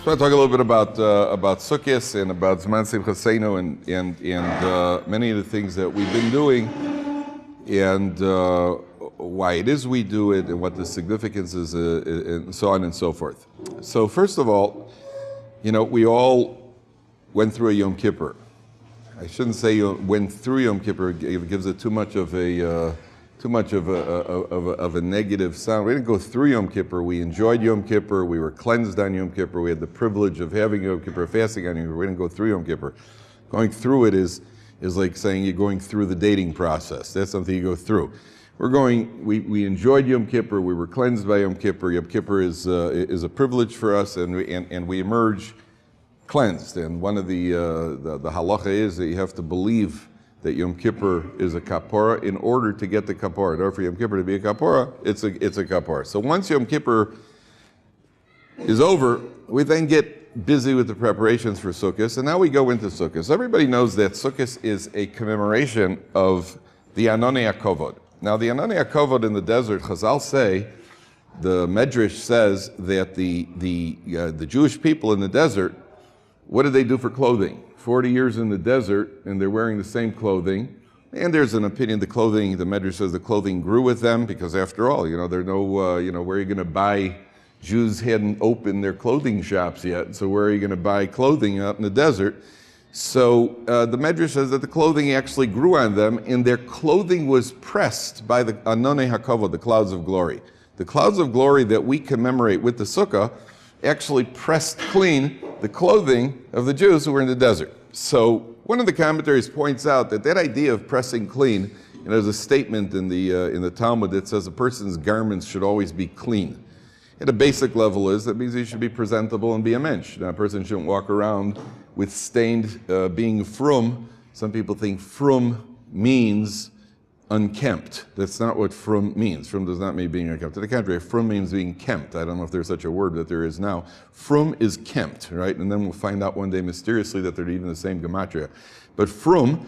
So I talk a little bit about Sukkot and about Zman Simchaseinu and many of the things that we've been doing and why it is we do it and what the significance is and so on and so forth. So first of all, we all went through a Yom Kippur. I shouldn't say you went through Yom Kippur. It gives it too much of a negative sound. We didn't go through Yom Kippur. We enjoyed Yom Kippur. We were cleansed on Yom Kippur. We had the privilege of having Yom Kippur, fasting on Yom Kippur. We didn't go through Yom Kippur. Going through it is like saying you're going through the dating process. That's something you go through. We enjoyed Yom Kippur. We were cleansed by Yom Kippur. Yom Kippur is a privilege for us, and we emerge cleansed. And one of the halacha is that you have to believe that Yom Kippur is a kapora in order to get the kapora. In order for Yom Kippur to be a kapora, it's a kapora. So once Yom Kippur is over, we then get busy with the preparations for Sukkot, and now we go into Sukkot. So everybody knows that Sukkot is a commemoration of the Anonei HaKovod. Now the Anonei HaKovod in the desert, Chazal say, the Medrash says that the Jewish people in the desert, what did they do for clothing? 40 years in the desert, and they're wearing the same clothing. And there's an opinion, the Medrash says the clothing grew with them, because after all, there's no, where are you going to buy? Jews hadn't opened their clothing shops yet, so where are you going to buy clothing out in the desert? So the Medrash says that the clothing actually grew on them, and their clothing was pressed by the Anonei HaKavod, the clouds of glory. The clouds of glory that we commemorate with the Sukkah actually pressed clean the clothing of the Jews who were in the desert. So one of the commentaries points out that idea of pressing clean, there's a statement in the Talmud that says a person's garments should always be clean. At a basic level that means he should be presentable and be a mensch. Now, a person shouldn't walk around with stained being frum. Some people think frum means unkempt. That's not what frum means. Frum does not mean being unkempt. To the contrary, frum means being kempt. I don't know if there's such a word, but there is now. Frum is kempt, right? And then we'll find out one day mysteriously that they're even the same gematria. But frum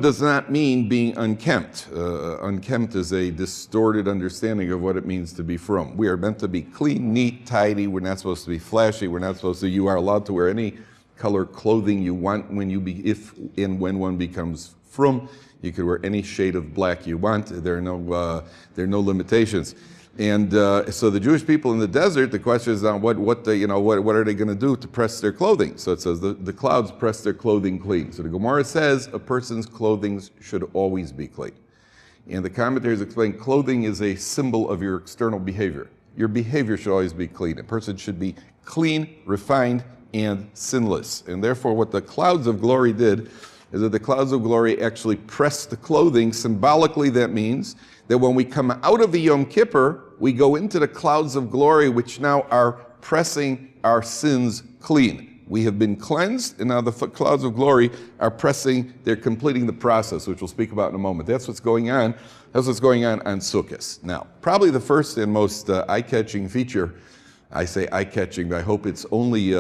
does not mean being unkempt. Unkempt is a distorted understanding of what it means to be frum. We are meant to be clean, neat, tidy. We're not supposed to be flashy. We're not supposed to. You are allowed to wear any color clothing you want when one becomes frum. You could wear any shade of black you want. There are no limitations. And so the Jewish people in the desert, the question is on what are they going to do to press their clothing? So it says the clouds press their clothing clean. So the Gemara says a person's clothing should always be clean. And the commentators explain clothing is a symbol of your external behavior. Your behavior should always be clean. A person should be clean, refined, and sinless. And therefore what the clouds of glory did is that the clouds of glory actually pressed the clothing. Symbolically, that means that when we come out of the Yom Kippur, we go into the clouds of glory, which now are pressing our sins clean. We have been cleansed, and now the clouds of glory are they're completing the process, which we'll speak about in a moment. That's what's going on. That's what's going on Sukkot. Now, probably the first and most eye-catching feature, I say eye-catching, but I hope it's only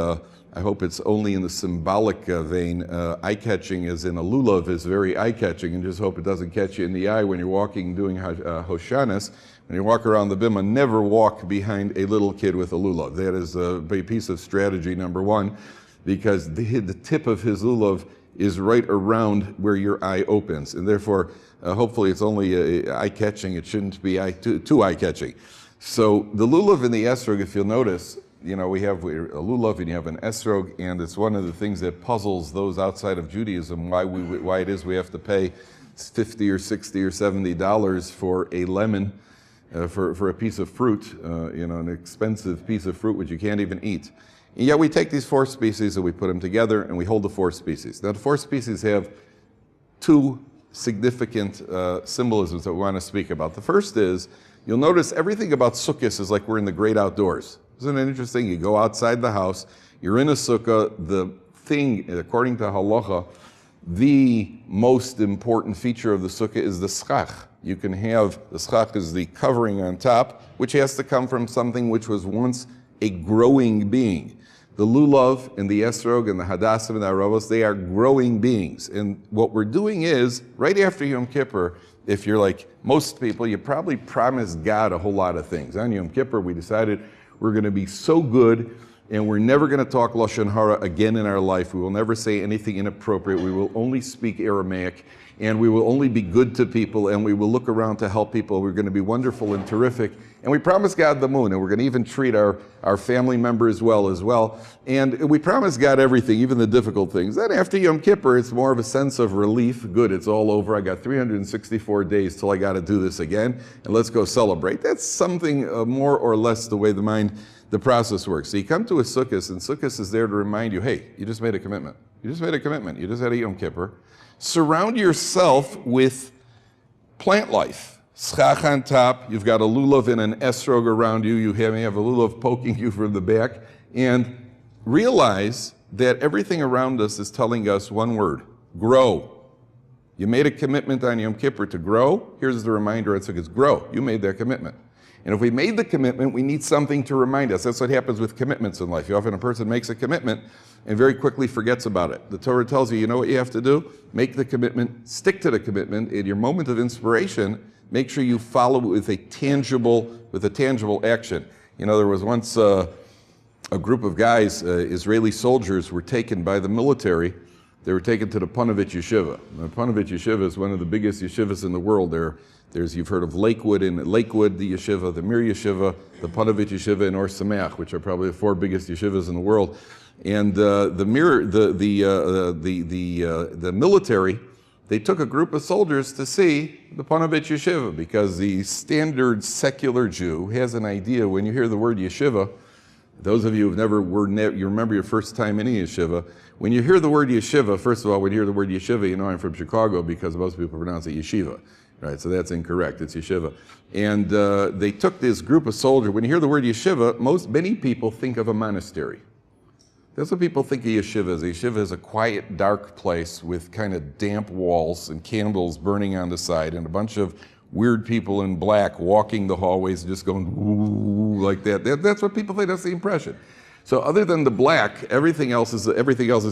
in the symbolic vein. Eye-catching is in a lulav is very eye-catching, and just hope it doesn't catch you in the eye when you're walking doing Hoshanas. When you walk around the bima, never walk behind a little kid with a lulav. That is a piece of strategy number one, because the tip of his lulav is right around where your eye opens, and therefore, hopefully it's only eye-catching. It shouldn't be too eye-catching. So the lulav and the esrog, if you'll notice, we have a lulav and you have an esrog, and it's one of the things that puzzles those outside of Judaism why it is we have to pay $50 or $60 or $70 for a lemon, for a piece of fruit, an expensive piece of fruit which you can't even eat. And yet we take these four species and we put them together and we hold the four species. Now the four species have two significant symbolisms that we want to speak about. The first is, you'll notice everything about Sukkot is like we're in the great outdoors. Isn't it interesting? You go outside the house, you're in a sukkah, the thing, according to halacha, the most important feature of the sukkah is the schach. You can have, the schach is the covering on top, which has to come from something which was once a growing being. The lulav and the esrog and the hadassim and the aravos, they are growing beings. And what we're doing is, right after Yom Kippur, if you're like most people, you probably promised God a whole lot of things. On Yom Kippur, we decided we're going to be so good and we're never going to talk Lashon Hara again in our life. We will never say anything inappropriate. We will only speak Aramaic, and we will only be good to people, and we will look around to help people. We're going to be wonderful and terrific. And we promise God the moon, and we're going to even treat our family members well as well. And we promise God everything, even the difficult things. Then after Yom Kippur, it's more of a sense of relief. Good, it's all over. I got 364 days till I got to do this again, and let's go celebrate. That's something more or less the way the process works. So you come to a Sukkot, and Sukkot is there to remind you, hey, you just made a commitment. You just made a commitment. You just had a Yom Kippur. Surround yourself with plant life. Schach on top, you've got a lulav and an esrog around you, you may have a lulav poking you from the back, and realize that everything around us is telling us one word: grow. You made a commitment on Yom Kippur to grow. Here's the reminder at Sukkot: grow. You made that commitment. And if we made the commitment, we need something to remind us. That's what happens with commitments in life. Often a person makes a commitment and very quickly forgets about it. The Torah tells you, you know what you have to do? Make the commitment, stick to the commitment. In your moment of inspiration, make sure you follow it with a tangible action. You know, there was once a group of guys, Israeli soldiers, were taken by the military. They were taken to the Panovich Yeshiva. The Panovich Yeshiva is one of the biggest yeshivas in the world. There's, you've heard of Lakewood, the Yeshiva, the Mir Yeshiva, the Panovich Yeshiva, and Or Sameach, which are probably the 4 biggest yeshivas in the world. And the military, they took a group of soldiers to see the Panovich Yeshiva, because the standard secular Jew has an idea when you hear the word yeshiva. Those of you who've you remember your first time in a yeshiva. When you hear the word yeshiva, first of all, when you hear the word yeshiva, you know I'm from Chicago, because most people pronounce it yeshiva. Right, so that's incorrect, it's yeshiva. And they took this group of soldiers. When you hear the word yeshiva, many people think of a monastery. That's what people think of yeshiva as. A yeshiva is a quiet, dark place with kind of damp walls and candles burning on the side, and a bunch of weird people in black walking the hallways just going ooh, like that. That's what people think, that's the impression. So other than the black, everything else is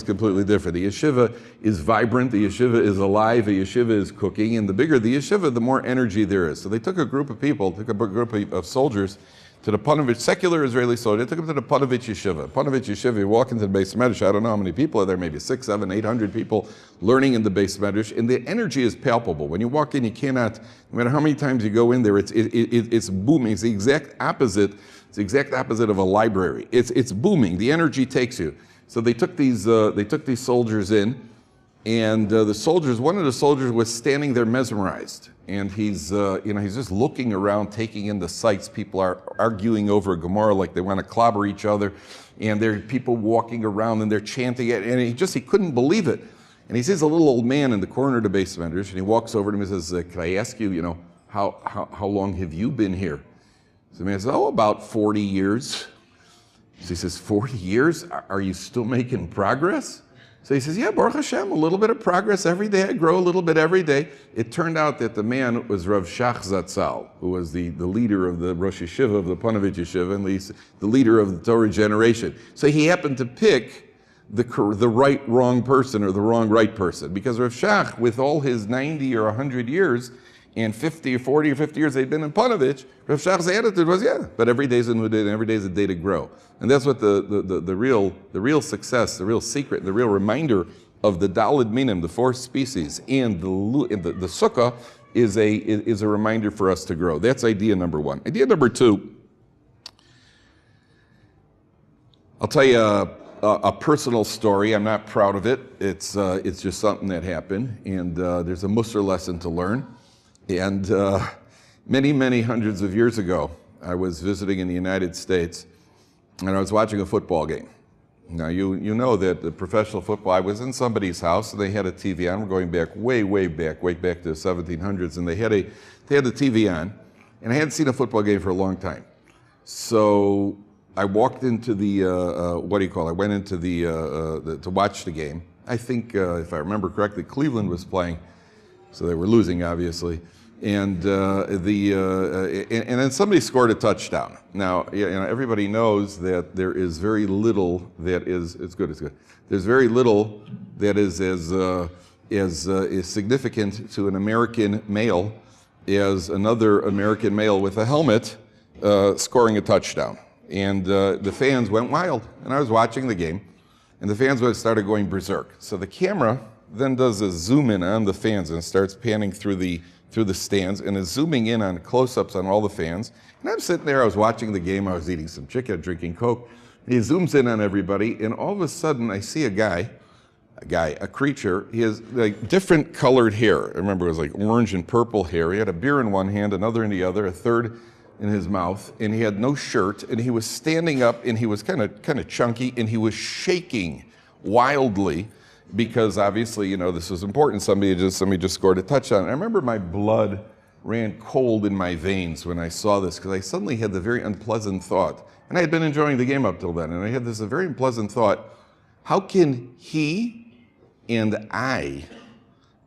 completely different. The yeshiva is vibrant, the yeshiva is alive, the yeshiva is cooking, and the bigger the yeshiva, the more energy there is. So they took a group of people, of soldiers, to the Panovich, secular Israeli soldiers. They took them to the Panovich Yeshiva. Panovich Yeshiva, you walk into the Beis Medrash, I don't know how many people are there, maybe 600, 700, 800 people learning in the Beis Medrash, and the energy is palpable. When you walk in, you cannot, no matter how many times you go in there, it's booming. It's the exact opposite. It's the exact opposite of a library. It's booming. The energy takes you. So they took these soldiers in, and one of the soldiers was standing there mesmerized, and he's just looking around, taking in the sights. People are arguing over a Gemara like they want to clobber each other, and there are people walking around and they're chanting it, and he couldn't believe it. And he sees a little old man in the corner of the Beis Medrash, and he walks over to him and says, "Can I ask you, how long have you been here?" So the man says, "Oh, about 40 years." So he says, 40 years? Are you still making progress? So he says, "Yeah, Baruch Hashem, a little bit of progress every day. I grow a little bit every day." It turned out that the man was Rav Shach Zatzal, who was the leader of the Rosh Yeshiva of the Panovich Yeshiva, and the leader of the Torah generation. So he happened to pick the wrong person, or the wrong right person, because Rav Shach, with all his 90 or 100 years, and 40 or 50 years they'd been in Panovich, Rav Shach's attitude was, but every day is a new day, and every day is a day to grow. And that's what the real success, the real secret, the real reminder of the Daled Minim, the 4 species, and the Sukkah is a reminder for us to grow. That's idea number 1. Idea number 2, I'll tell you a personal story. I'm not proud of it. It's just something that happened, and there's a Musar lesson to learn. And many, many hundreds of years ago, I was visiting in the United States, and I was watching a football game. Now, you know that the professional football, I was in somebody's house, and they had a TV on. We're going back way back to the 1700s, and they had the TV on, and I hadn't seen a football game for a long time. So I walked into the, I went into to watch the game. I think, if I remember correctly, Cleveland was playing, so they were losing, obviously. And then somebody scored a touchdown. Now, everybody knows that there is very little that is, it's good. There's very little that is as significant to an American male as another American male with a helmet scoring a touchdown. and the fans went wild. And I was watching the game, and the fans started going berserk. So the camera then does a zoom in on the fans and starts panning through the stands and is zooming in on close-ups on all the fans. And I'm sitting there, I was watching the game, I was eating some chicken, drinking Coke. And he zooms in on everybody, and all of a sudden I see a creature. He has like different colored hair. I remember it was like orange and purple hair. He had a beer in one hand, another in the other, a third in his mouth, and he had no shirt, and he was standing up, and he was kind of chunky, and he was shaking wildly because obviously, this was important. Somebody just scored a touchdown. And I remember my blood ran cold in my veins when I saw this because I suddenly had the very unpleasant thought, and I had been enjoying the game up till then, and I had this very unpleasant thought: how can he and I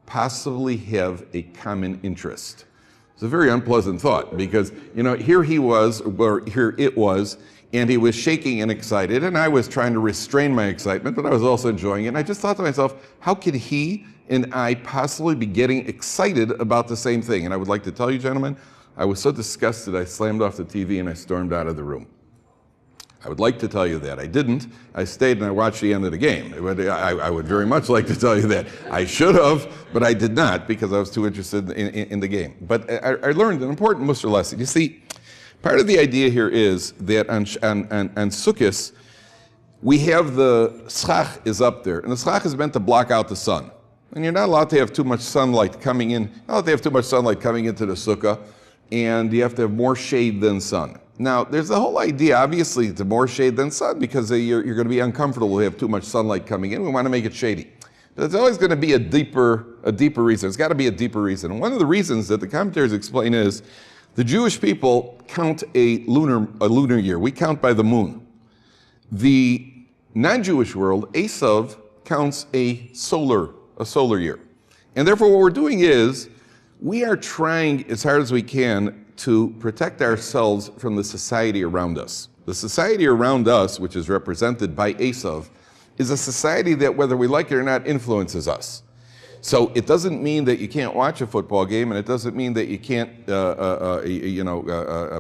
possibly have a common interest? It's a very unpleasant thought because, here he was, or here it was, and he was shaking and excited, and I was trying to restrain my excitement, but I was also enjoying it. And I just thought to myself, how could he and I possibly be getting excited about the same thing? And I would like to tell you, gentlemen, I was so disgusted, I slammed off the TV and I stormed out of the room. I would like to tell you that. I didn't. I stayed and I watched the end of the game. I would very much like to tell you that. I should have, but I did not because I was too interested in the game. But I learned an important Musar lesson. You see, part of the idea here is that on Sukkot, we have the schach is up there, and the schach is meant to block out the sun. And you're not allowed to have too much sunlight coming in. Not allowed to have too much sunlight coming into the sukkah, and you have to have more shade than sun. Now, there's the whole idea, obviously, to more shade than sun because you're going to be uncomfortable to have too much sunlight coming in. We want to make it shady. But there's always going to be a deeper reason. There's got to be a deeper reason. And one of the reasons that the commentators explain is the Jewish people count a lunar year. We count by the moon. The non-Jewish world, Esav, counts a solar year. And therefore, what we're doing is we are trying as hard as we can to protect ourselves from the society around us. The society around us, which is represented by Esav, is a society that, whether we like it or not, influences us. So it doesn't mean that you can't watch a football game, and it doesn't mean that you can't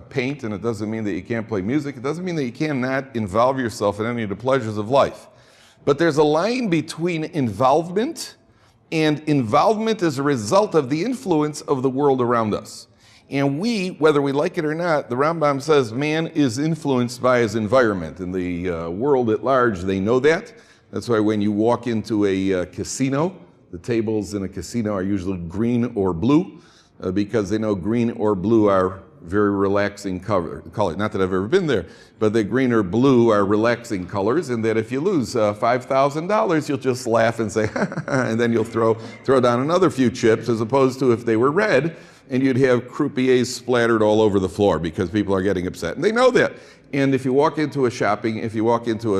paint, and it doesn't mean that you can't play music. It doesn't mean that you cannot involve yourself in any of the pleasures of life. But there's a line between involvement and involvement as a result of the influence of the world around us. And we, whether we like it or not, the Rambam says man is influenced by his environment. In the world at large, they know that. That's why when you walk into a casino, the tables in a casino are usually green or blue because they know green or blue are very relaxing colors. Not that I've ever been there, but the green or blue are relaxing colors, and that if you lose $5,000, you'll just laugh and say, and then you'll throw down another few chips, as opposed to if they were red, and you'd have croupiers splattered all over the floor because people are getting upset. And they know that. And if you walk into a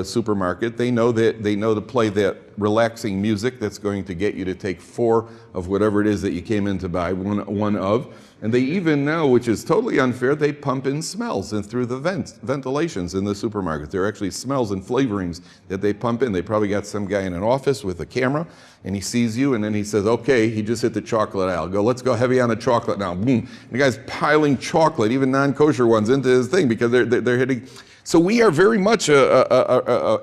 supermarket, they know to play that relaxing music that's going to get you to take 4 of whatever it is that you came in to buy, one of. And they even now, which is totally unfair, they pump in smells and through the ventilations in the supermarket. There are actually smells and flavorings that they pump in. They probably got some guy in an office with a camera, and he sees you, and then he says, okay, he just hit the chocolate aisle. Let's go heavy on the chocolate now. Boom. And the guy's piling chocolate, even non-kosher ones, into his thing because they're hitting. So we are very much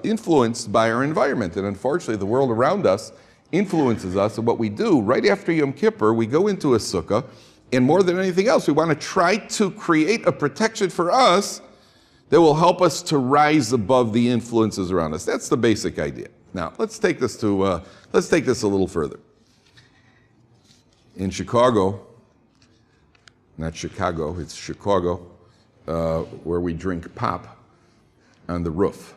influenced by our environment, and unfortunately the world around us influences us. And what we do, right after Yom Kippur, we go into a sukkah, and more than anything else, we want to try to create a protection for us that will help us to rise above the influences around us. That's the basic idea. Now, let's take this a little further. In Chicago, not Chicago, it's Chicago, where we drink pop on the roof.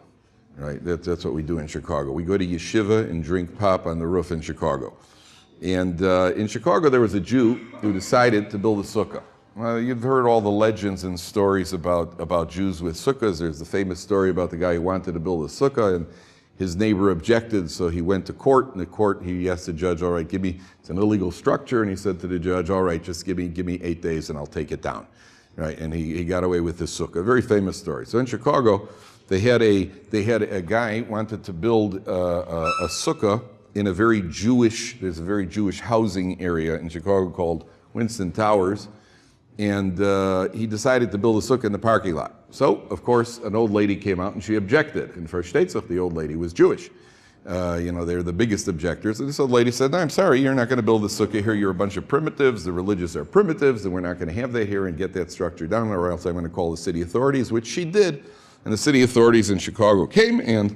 Right? That's what we do in Chicago. We go to yeshiva and drink pop on the roof in Chicago. And in Chicago, there was a Jew who decided to build a sukkah. Well, you've heard all the legends and stories about Jews with sukkahs. There's the famous story about the guy who wanted to build a sukkah, and his neighbor objected, so he went to court. In the court, he asked the judge, all right, it's an illegal structure, and he said to the judge, all right, just give me 8 days and I'll take it down. Right? And he got away with his sukkah. A very famous story. So in Chicago, they had a guy wanted to build a sukkah in there's a very Jewish housing area in Chicago called Winston Towers. And he decided to build a sukkah in the parking lot. So, of course, an old lady came out and she objected. And for Shtetzach, the old lady was Jewish. They're the biggest objectors. And this old lady said, no, I'm sorry, you're not going to build a sukkah here. You're a bunch of primitives. The religious are primitives, and we're not going to have that here and get that structure down, or else I'm going to call the city authorities, which she did. And the city authorities in Chicago came and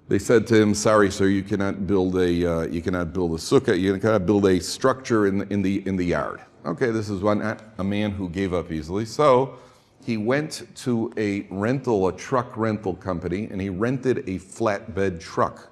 they said to him, sorry, sir, you cannot build a sukkah. You cannot build a structure in the yard. Okay, this is a man who gave up easily. So he went to a truck rental company, and he rented a flatbed truck.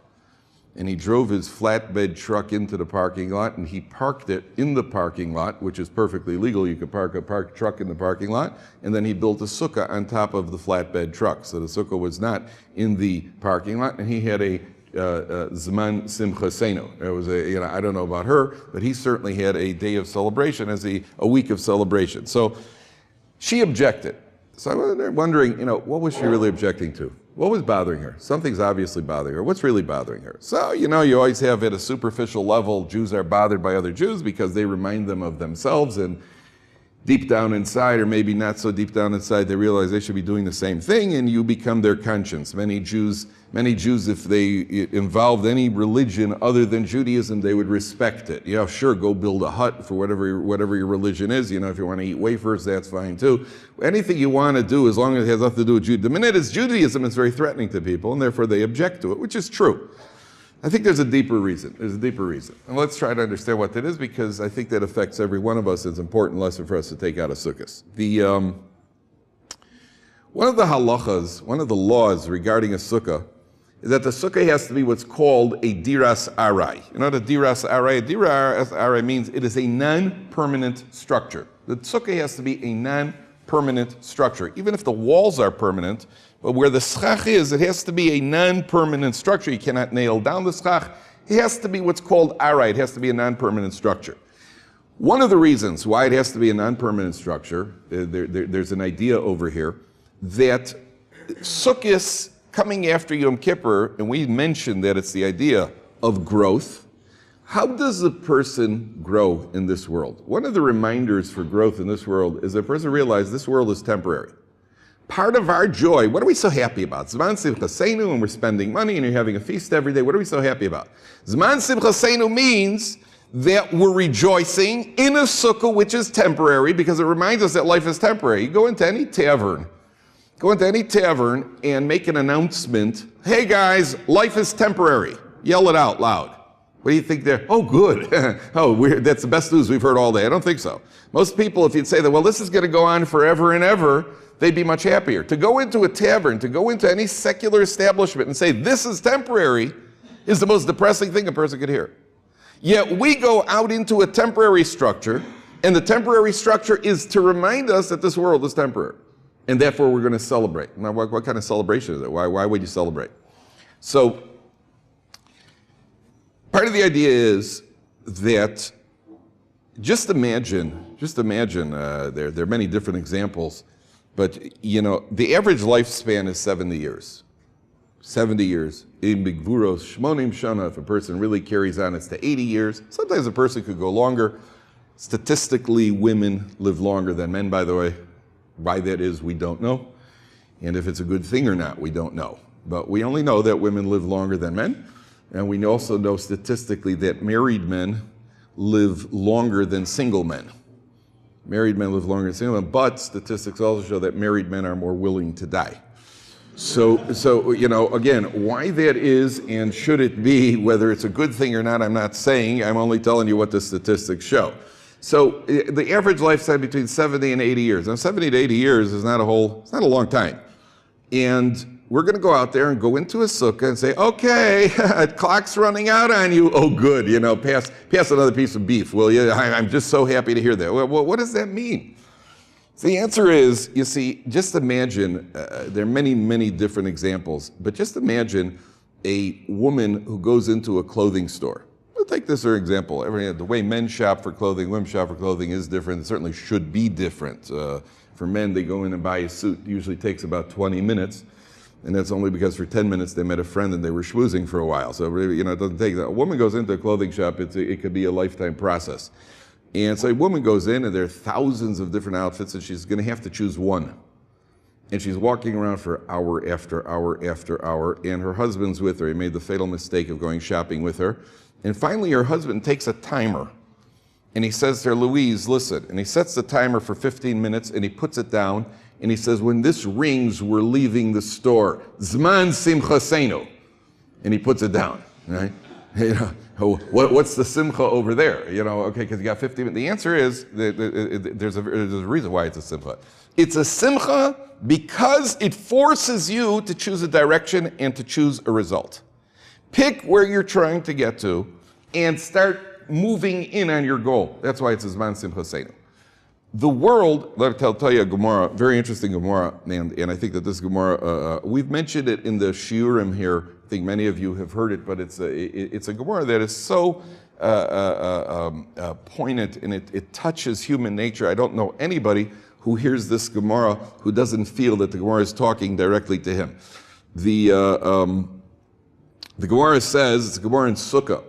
And he drove his flatbed truck into the parking lot, and he parked it in the parking lot, which is perfectly legal. You could park a truck in the parking lot, and then he built a sukkah on top of the flatbed truck. So the sukkah was not in the parking lot, and he had a Zman Simchasenu. It was I don't know about her, but he certainly had a day of celebration as a week of celebration. So she objected. So I was wondering, what was she really objecting to? What was bothering her? Something's obviously bothering her. What's really bothering her? So, you always have at a superficial level, Jews are bothered by other Jews because they remind them of themselves, and deep down inside, or maybe not so deep down inside, they realize they should be doing the same thing, and you become their conscience. Many Jews, if they involved any religion other than Judaism, they would respect it. Yeah, sure, go build a hut for whatever your religion is. If you want to eat wafers, that's fine too. Anything you want to do, as long as it has nothing to do with Judaism. The minute it's Judaism, it's very threatening to people, and therefore they object to it, which is true. I think there's a deeper reason. And let's try to understand what that is, because I think that affects every one of us. It's an important lesson for us to take out of Sukkot. One of the halachas, one of the laws regarding a sukkah, is that the sukkah has to be what's called a diras arai. You know what a diras arai? A diras arai means it is a non-permanent structure. The sukkah has to be a non-permanent structure, even if the walls are permanent. But where the schach is, it has to be a non-permanent structure. You cannot nail down the schach. It has to be what's called arai. It has to be a non-permanent structure. One of the reasons why it has to be a non-permanent structure, there's an idea over here, that Sukkot coming after Yom Kippur, and we mentioned that it's the idea of growth. How does a person grow in this world? One of the reminders for growth in this world is that a person realizes this world is temporary. Part of our joy, what are we so happy about? Zman Simchasenu, and we're spending money and you're having a feast every day. What are we so happy about? Zman Simchasenu means that we're rejoicing in a sukkah which is temporary, because it reminds us that life is temporary. You go into any tavern and make an announcement, hey guys, life is temporary. Yell it out loud. What do you think there? Oh, good. That's the best news we've heard all day. I don't think so. Most people, if you'd say that, well, this is going to go on forever and ever, they'd be much happier. To go into a tavern, to go into any secular establishment and say, this is temporary, is the most depressing thing a person could hear. Yet we go out into a temporary structure, and the temporary structure is to remind us that this world is temporary. And therefore we're going to celebrate. Now, what kind of celebration is it? Why would you celebrate? So, part of the idea is that just imagine, there are many different examples, but the average lifespan is 70 years. 70 years. In Bigvuros, Shmonim Shana, if a person really carries on, it's to 80 years. Sometimes a person could go longer. Statistically, women live longer than men, by the way. Why that is, we don't know. And if it's a good thing or not, we don't know. But we only know that women live longer than men. And we also know statistically that married men live longer than single men. Married men live longer than single men, but statistics also show that married men are more willing to die. So again, why that is and should it be, whether it's a good thing or not, I'm not saying, I'm only telling you what the statistics show. So the average lifespan between 70 and 80 years. Now 70 to 80 years is not it's not a long time. And we're going to go out there and go into a sukkah and say, okay, clock's running out on you. Oh, good, pass another piece of beef, will you? I'm just so happy to hear that. Well, what does that mean? So the answer is, you see, just imagine, there are many, many different examples, but just imagine a woman who goes into a clothing store. We'll take this for example. The way men shop for clothing, women shop for clothing is different. It certainly should be different. For men, they go in and buy a suit. It usually takes about 20 minutes. And that's only because for 10 minutes they met a friend and they were schmoozing for a while. So it doesn't take that. A woman goes into a clothing shop, it could be a lifetime process. And so a woman goes in, and there are thousands of different outfits, and she's going to have to choose one. And she's walking around for hour after hour after hour, and her husband's with her. He made the fatal mistake of going shopping with her. And finally, her husband takes a timer, and he says to her, Louise, listen. And he sets the timer for 15 minutes, and he puts it down, and he says, when this rings, we're leaving the store. Zman simchasenu. And he puts it down, right? You know, what's the simcha over there? You know, okay, because you got 50 minutes. The answer is, there's a reason why it's a simcha. It's a simcha because it forces you to choose a direction and to choose a result. Pick where you're trying to get to and start moving in on your goal. That's why it's a Zman Simchasenu. The world, let me tell you a Gemara, very interesting Gemara, and I think that this Gemara, we've mentioned it in the Shiurim here. I think many of you have heard it, but it's a Gemara that is so poignant, and it touches human nature. I don't know anybody who hears this Gemara who doesn't feel that the Gemara is talking directly to him. The Gemara says, it's a Gemara in Sukkot,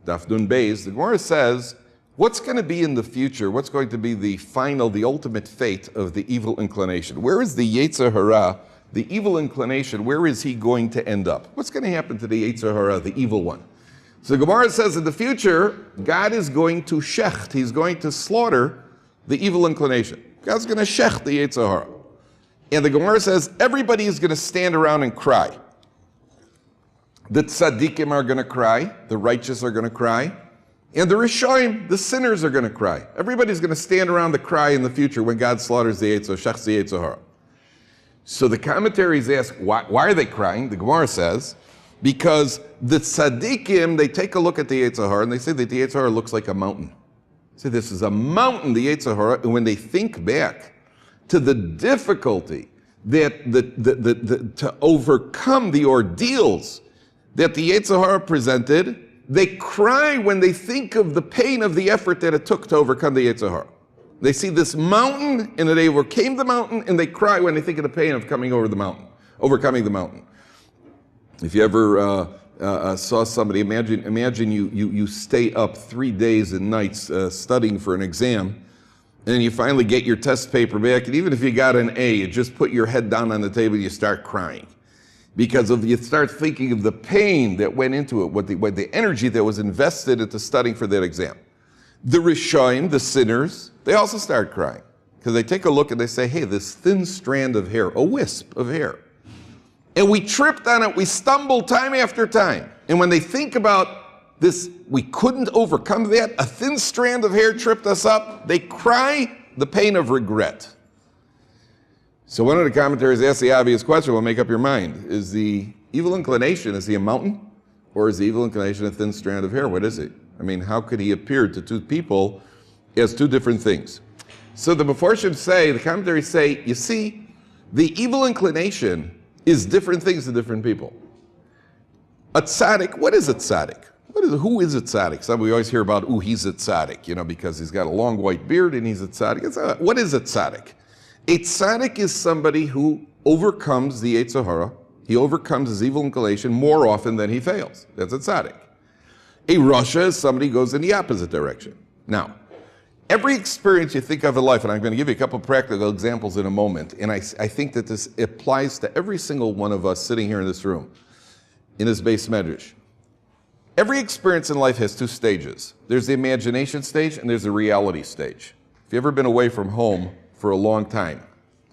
Daf Nun Beis, the Gemara says, what's going to be in the future? What's going to be the final, the ultimate fate of the evil inclination? Where is the Yetzer Hara, the evil inclination, where is he going to end up? What's going to happen to the Yetzer Hara, the evil one? So the Gemara says in the future, God is going to shecht, he's going to slaughter the evil inclination. God's going to shecht the Yetzer Hara. And the Gemara says everybody is going to stand around and cry. The tzaddikim are going to cry, the righteous are going to cry, and the rishonim, the sinners, are going to cry. Everybody's going to stand around to cry in the future when God slaughters the Yetzer, shechts the Yetzer Hara. So the commentaries ask, why are they crying? The Gemara says, because the tzaddikim, they take a look at the Yetzer Hara and they say that the Yetzer Hara looks like a mountain. They say this is a mountain, the Yetzer Hara, and when they think back to the difficulty that to overcome the ordeals that the Yetzer Hara presented, they cry when they think of the pain of the effort that it took to overcome the Yetzer Hara. They see this mountain, and they overcame the mountain, and they cry when they think of the pain of coming over the mountain, overcoming the mountain. If you ever saw somebody, imagine you stay up 3 days and nights studying for an exam, and then you finally get your test paper back, and even if you got an A, you just put your head down on the table and you start crying. Because you start thinking of the pain that went into it, what the energy that was invested into studying for that exam. The Rishonim, the sinners, they also start crying. Because they take a look and they say, hey, this thin strand of hair, a wisp of hair. And we tripped on it, we stumbled time after time. And when they think about this, we couldn't overcome that, a thin strand of hair tripped us up, they cry the pain of regret. So one of the commentaries asks the obvious question, well, make up your mind. Is the evil inclination, is he a mountain? Or is the evil inclination a thin strand of hair? What is it? I mean, how could he appear to two people as two different things? So the Mefarshim say, the commentaries say, you see, the evil inclination is different things to different people. A tzaddik, what is a tzaddik? Who is a tzaddik? We always hear about, he's a tzaddik, you know, because he's got a long white beard and he's a tzaddik. What is a tzaddik? A tzaddik is somebody who overcomes the Yetzer Hara. He overcomes his evil inclination more often than he fails. That's a tzaddik. A rasha is somebody who goes in the opposite direction. Now, every experience you think of in life, and I'm going to give you a couple practical examples in a moment, and I think that this applies to every single one of us sitting here in this room, in this base medrash. Every experience in life has two stages. There's the imagination stage and there's the reality stage. If you've ever been away from home for a long time,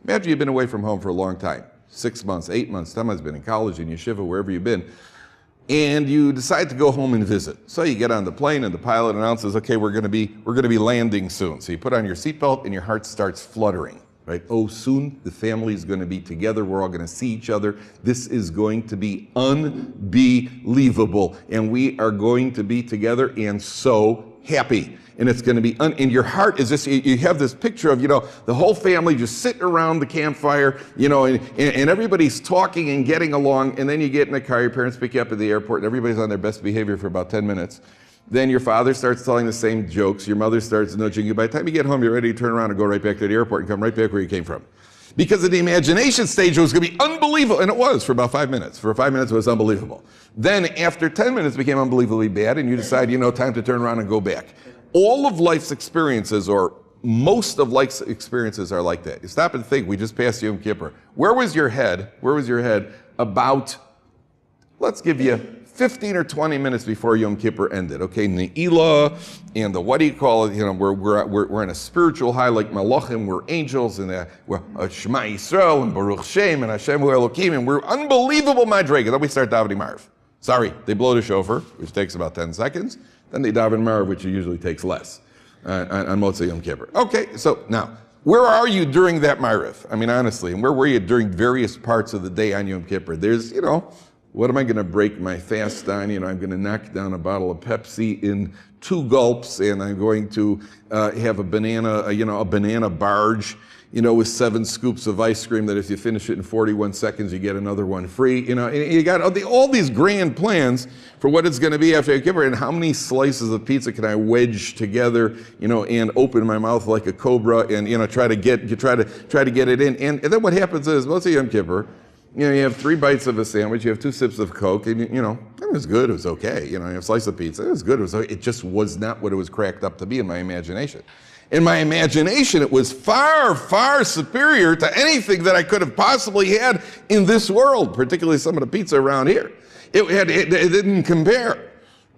imagine you've been away from home for a long time, 6 months, 8 months, someone's been in college, in yeshiva, wherever you've been, and you decide to go home and visit. So you get on the plane and the pilot announces, okay, we're going to be landing soon. So you put on your seatbelt and your heart starts fluttering, right? Oh, soon the family is going to be together. We're all going to see each other. This is going to be unbelievable. And we are going to be together and so happy. And it's going to be, and your heart is just, you have this picture of, the whole family just sitting around the campfire, and everybody's talking and getting along, and then you get in the car, your parents pick you up at the airport, and everybody's on their best behavior for about 10 minutes. Then your father starts telling the same jokes, your mother starts nudging you. By the time you get home, you're ready to turn around and go right back to the airport and come right back where you came from. Because of the imagination stage, it was going to be unbelievable, and it was for about 5 minutes. For 5 minutes, it was unbelievable. Then, after 10 minutes, it became unbelievably bad, and you decide, time to turn around and go back. All of life's experiences, or most of life's experiences, are like that. You stop and think, we just passed Yom Kippur. Where was your head about, let's give you 15 or 20 minutes before Yom Kippur ended, okay? Ne'ilah and the, what do you call it? You know, we're in a spiritual high like Malachim, we're angels, and we're Shema Yisrael and Baruch Shem and Hashem Hu Elokim, and we're unbelievable Madrega. Then we start davening Marv. Sorry, they blow the shofar, which takes about 10 seconds. Then they daven Marv, which usually takes less on Motzei Yom Kippur. Okay, so now, where are you during that Marv? I mean, honestly, and where were you during various parts of the day on Yom Kippur? There's, you know, what am I going to break my fast on? You know, I'm going to knock down a bottle of Pepsi in 2 gulps, and I'm going to have a banana, a banana barge, you know, with 7 scoops of ice cream that if you finish it in 41 seconds, you get another one free. You know, and you got all these grand plans for what it's going to be after Yom Kippur, and how many slices of pizza can I wedge together, you know, and open my mouth like a cobra, and, you know, try to get it in. And then what happens is, let's say Yom Kippur, you know, you have 3 bites of a sandwich, you have 2 sips of Coke, and, you know, it was good, it was okay. You know, you have a slice of pizza, it was good, it just was not what it was cracked up to be in my imagination. In my imagination, it was far, far superior to anything that I could have possibly had in this world, particularly some of the pizza around here. It didn't compare.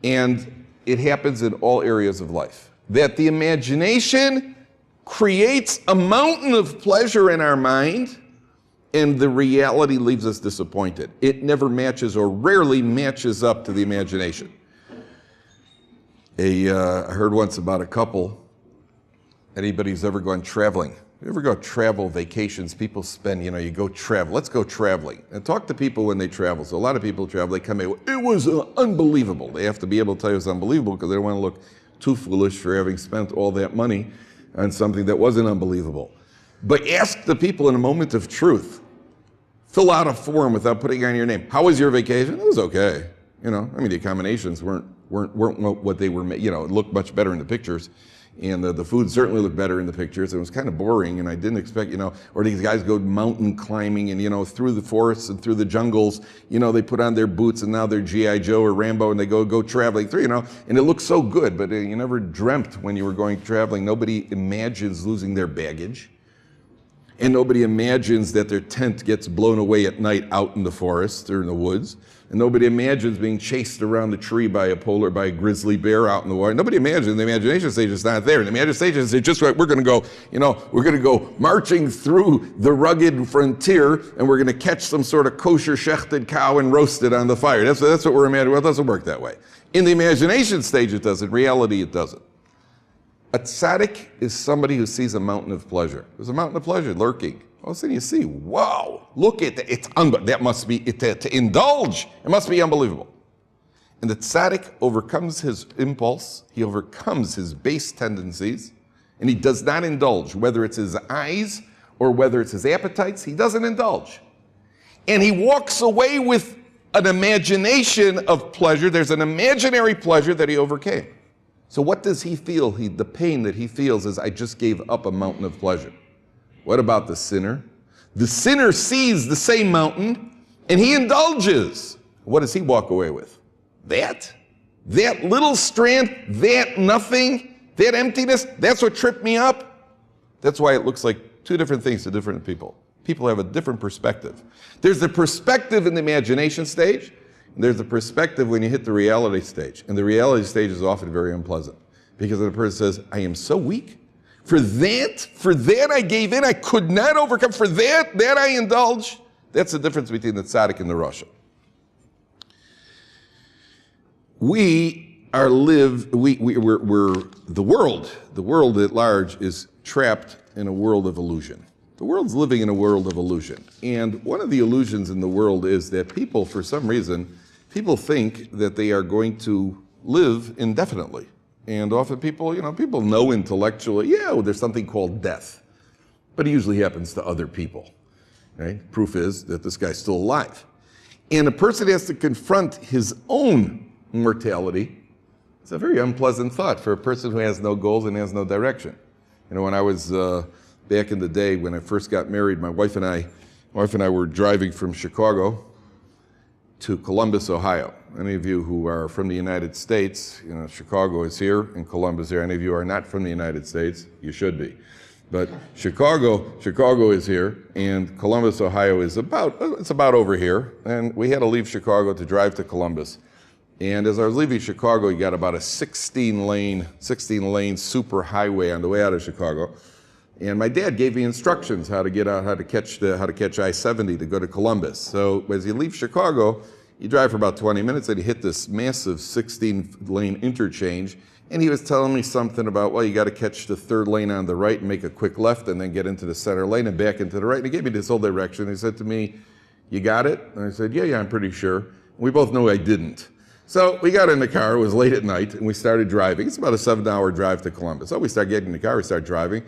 And it happens in all areas of life. That the imagination creates a mountain of pleasure in our mind, and the reality leaves us disappointed. It never matches, or rarely matches up to the imagination. I heard once about a couple. Anybody who's ever gone traveling, you ever go travel vacations, people spend, you know, you go travel, let's go traveling. And talk to people when they travel. So a lot of people travel, they come in, it was unbelievable. They have to be able to tell you it's unbelievable because they don't want to look too foolish for having spent all that money on something that wasn't unbelievable. But ask the people in a moment of truth. Fill out a form without putting on your name. How was your vacation? It was okay. You know, I mean, the accommodations weren't what they were, you know, it looked much better in the pictures. And the food certainly looked better in the pictures. It was kind of boring, and I didn't expect, you know, or these guys go mountain climbing and, you know, through the forests and through the jungles, you know, they put on their boots and now they're G.I. Joe or Rambo and they go traveling through, you know, and it looks so good, but you never dreamt when you were going traveling. Nobody imagines losing their baggage, and nobody imagines that their tent gets blown away at night out in the forest or in the woods. And nobody imagines being chased around the tree by a grizzly bear out in the water. Nobody imagines. The imagination stage is not there. The imagination stage is just right. We're going to go, you know, we're going to go marching through the rugged frontier, and we're going to catch some sort of kosher shechted cow and roast it on the fire. That's what we're imagining. Well, it doesn't work that way. In the imagination stage, it does. In reality, it doesn't. A tzaddik is somebody who sees a mountain of pleasure. There's a mountain of pleasure lurking. All of a sudden you see, wow, look at that. It's that must be, to indulge, it must be unbelievable. And the tzaddik overcomes his impulse, he overcomes his base tendencies, and he does not indulge, whether it's his eyes or whether it's his appetites, he doesn't indulge. And he walks away with an imagination of pleasure. There's an imaginary pleasure that he overcame. So what does he feel? The pain that he feels is, I just gave up a mountain of pleasure. What about the sinner? The sinner sees the same mountain and he indulges. What does he walk away with? That little strand, that nothing, that emptiness, that's what tripped me up. That's why it looks like 2 different things to different people. People have a different perspective. There's the perspective in the imagination stage, and there's the perspective when you hit the reality stage. And the reality stage is often very unpleasant, because the person says, I am so weak. For that I gave in, I could not overcome. For that I indulged. That's the difference between the tzaddik and the rasha. The world at large is trapped in a world of illusion. The world's living in a world of illusion. And one of the illusions in the world is that people, for some reason, people think that they are going to live indefinitely. And often people know intellectually, there's something called death. But it usually happens to other people, right? Proof is that this guy's still alive. And a person has to confront his own mortality. It's a very unpleasant thought for a person who has no goals and has no direction. You know, when I was back in the day when I first got married, my wife and I were driving from Chicago to Columbus, Ohio. any of you who are from the United States, Chicago is here and Columbus is here. Any of you are not from the United States, you should be. But Chicago is here, and Columbus, Ohio is about over here. And we had to leave Chicago to drive to Columbus. And as I was leaving Chicago, you got about a 16-lane super highway on the way out of Chicago. And my dad gave me instructions how to get out, how to catch I-70 to go to Columbus. So as you leave Chicago, you drive for about 20 minutes, and you hit this massive 16-lane interchange. And he was telling me something about, well, you got to catch the third lane on the right and make a quick left and then get into the center lane and back into the right. And he gave me this whole direction. He said to me, you got it? And I said, yeah, I'm pretty sure. We both knew I didn't. So we got in the car. It was late at night, and we started driving. It's about a 7-hour drive to Columbus. So we start getting in the car. We start driving.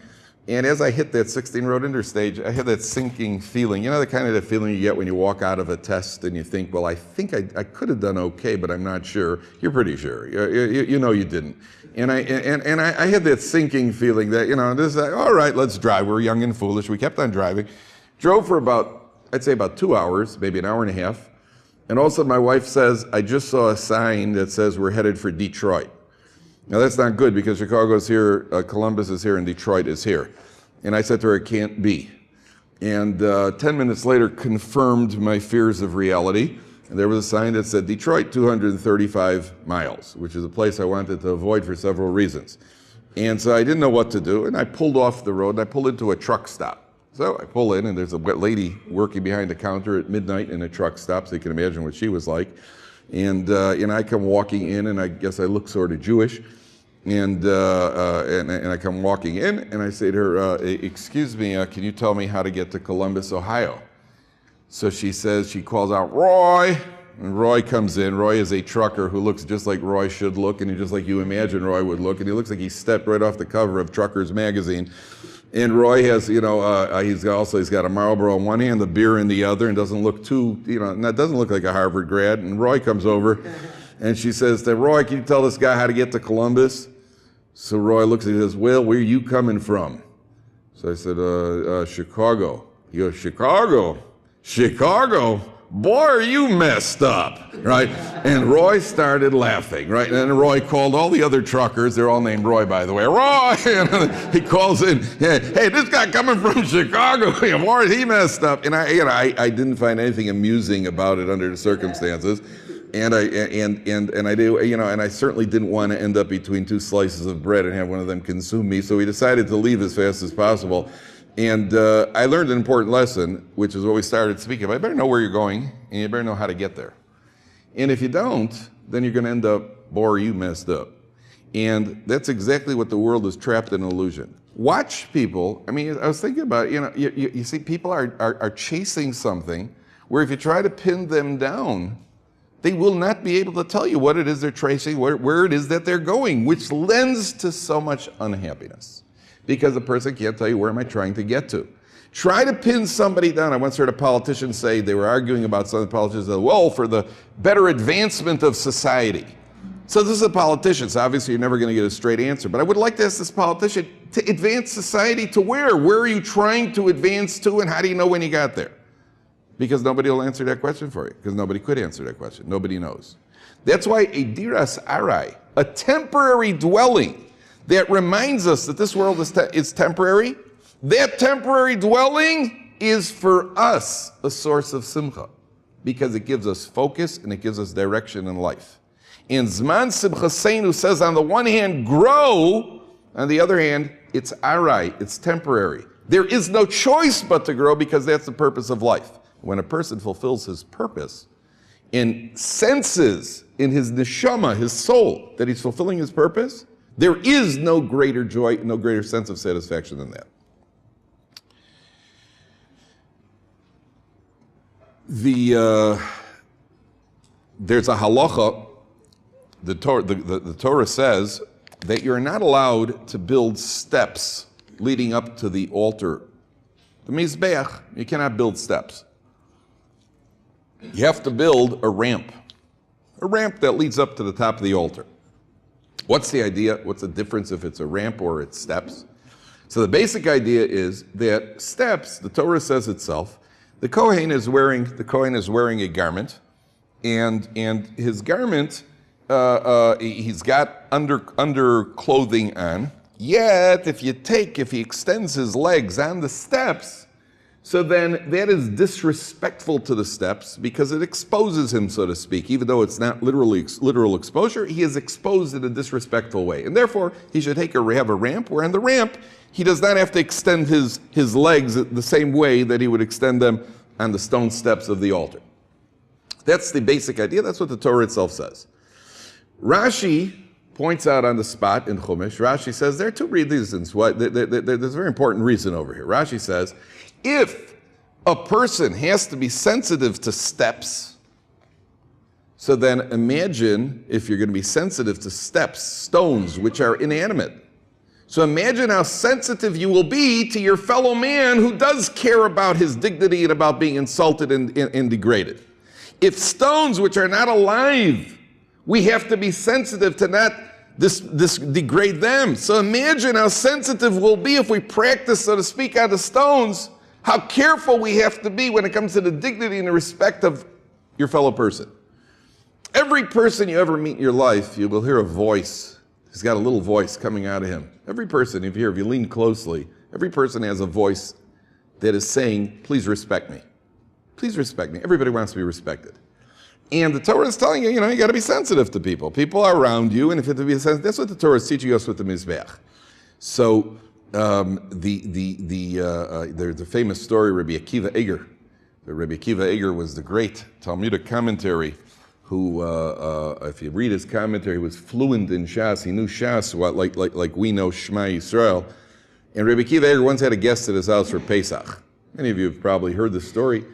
And as I hit that 16-road interstate, I had that sinking feeling. You know, the kind of feeling you get when you walk out of a test and you think, well, I think I could have done okay, but I'm not sure. You're pretty sure. You know you didn't. And I had that sinking feeling that, this is like, all right, let's drive. We're young and foolish. We kept on driving. Drove for I'd say about 2 hours, maybe an hour and a half. And all of a sudden my wife says, I just saw a sign that says we're headed for Detroit. Now that's not good because Chicago's here, Columbus is here, and Detroit is here. And I said to her, it can't be. And 10 minutes later confirmed my fears of reality. And there was a sign that said Detroit, 235 miles, which is a place I wanted to avoid for several reasons. And so I didn't know what to do, and I pulled off the road, and I pulled into a truck stop. So I pull in, and there's a lady working behind the counter at midnight in a truck stop, so you can imagine what she was like. And I come walking in, and I guess I look sort of Jewish. And I come walking in, and I say to her, excuse me, can you tell me how to get to Columbus, Ohio? So she says, she calls out, Roy, and Roy comes in. Roy is a trucker who looks just like Roy should look, and just like you imagine Roy would look, and he looks like he stepped right off the cover of Truckers magazine. And Roy has, he's got a Marlboro in one hand, the beer in the other, and doesn't look doesn't look like a Harvard grad. And Roy comes over, and she says to Roy, can you tell this guy how to get to Columbus? So Roy looks at me and says, well, where are you coming from? So I said, Chicago. He goes, Chicago? Chicago? Boy, are you messed up, right? And Roy started laughing, right? And then Roy called all the other truckers. They're all named Roy, by the way. Roy! And he calls in, hey, this guy coming from Chicago, boy, is he messed up. And I didn't find anything amusing about it under the circumstances. And I certainly didn't want to end up between two slices of bread and have one of them consume me. So we decided to leave as fast as possible. And I learned an important lesson, which is what we started speaking about. You better know where you're going, and you better know how to get there. And if you don't, then you're going to end up, boy, you messed up. And that's exactly what the world is trapped in, illusion. Watch people. I mean, I was thinking about, you see people are chasing something where if you try to pin them down, they will not be able to tell you what it is they're tracing, where it is that they're going, which lends to so much unhappiness. Because the person can't tell you, where am I trying to get to? Try to pin somebody down. I once heard a politician say, they were arguing about some politicians, well, for the better advancement of society. So this is a politician, so obviously you're never going to get a straight answer. But I would like to ask this politician, to advance society to where? Where are you trying to advance to, and how do you know when you got there? Because nobody will answer that question for you, because nobody could answer that question. Nobody knows. That's why a diras arai, a temporary dwelling, that reminds us that this world is temporary. That temporary dwelling is for us a source of simcha because it gives us focus and it gives us direction in life. And Zman Simchaseinu says on the one hand, grow, on the other hand, it's arai, it's temporary. There is no choice but to grow because that's the purpose of life. When a person fulfills his purpose and senses in his neshama, his soul, that he's fulfilling his purpose, there is no greater joy, no greater sense of satisfaction than that. There's a halacha, the Torah says that you're not allowed to build steps leading up to the altar. The Mizbeach, you cannot build steps. You have to build a ramp that leads up to the top of the altar. What's the idea? What's the difference if it's a ramp or it's steps? So the basic idea is that steps, the Torah says itself, the Kohen is wearing a garment, and his garment, he's got under clothing on. Yet, if he extends his legs on the steps, so then that is disrespectful to the steps because it exposes him, so to speak. Even though it's not literal exposure, he is exposed in a disrespectful way. And therefore, he should have a ramp, where on the ramp, he does not have to extend his legs the same way that he would extend them on the stone steps of the altar. That's the basic idea. That's what the Torah itself says. Rashi points out on the spot in Chumash, Rashi says there are two reasons why. There's a very important reason over here. Rashi says, if a person has to be sensitive to steps, so then imagine if you're going to be sensitive to steps, stones, which are inanimate. So imagine how sensitive you will be to your fellow man who does care about his dignity and about being insulted and degraded. If stones, which are not alive, we have to be sensitive to not this degrade them. So imagine how sensitive we'll be if we practice, so to speak, on the stones, how careful we have to be when it comes to the dignity and the respect of your fellow person. Every person you ever meet in your life, you will hear a voice. He's got a little voice coming out of him. Every person, if you lean closely, every person has a voice that is saying, please respect me. Please respect me. Everybody wants to be respected. And the Torah is telling you, you got to be sensitive to people. People are around you, and if you have to be sensitive, that's what the Torah is teaching us with the Mizbeach. So, there's a famous story, Rabbi Akiva Eiger. Rabbi Akiva Eiger was the great Talmudic commentary who, if you read his commentary, was fluent in Shas. He knew Shas like we know Shema Yisrael. And Rabbi Akiva Eiger once had a guest at his house for Pesach. Many of you have probably heard the story,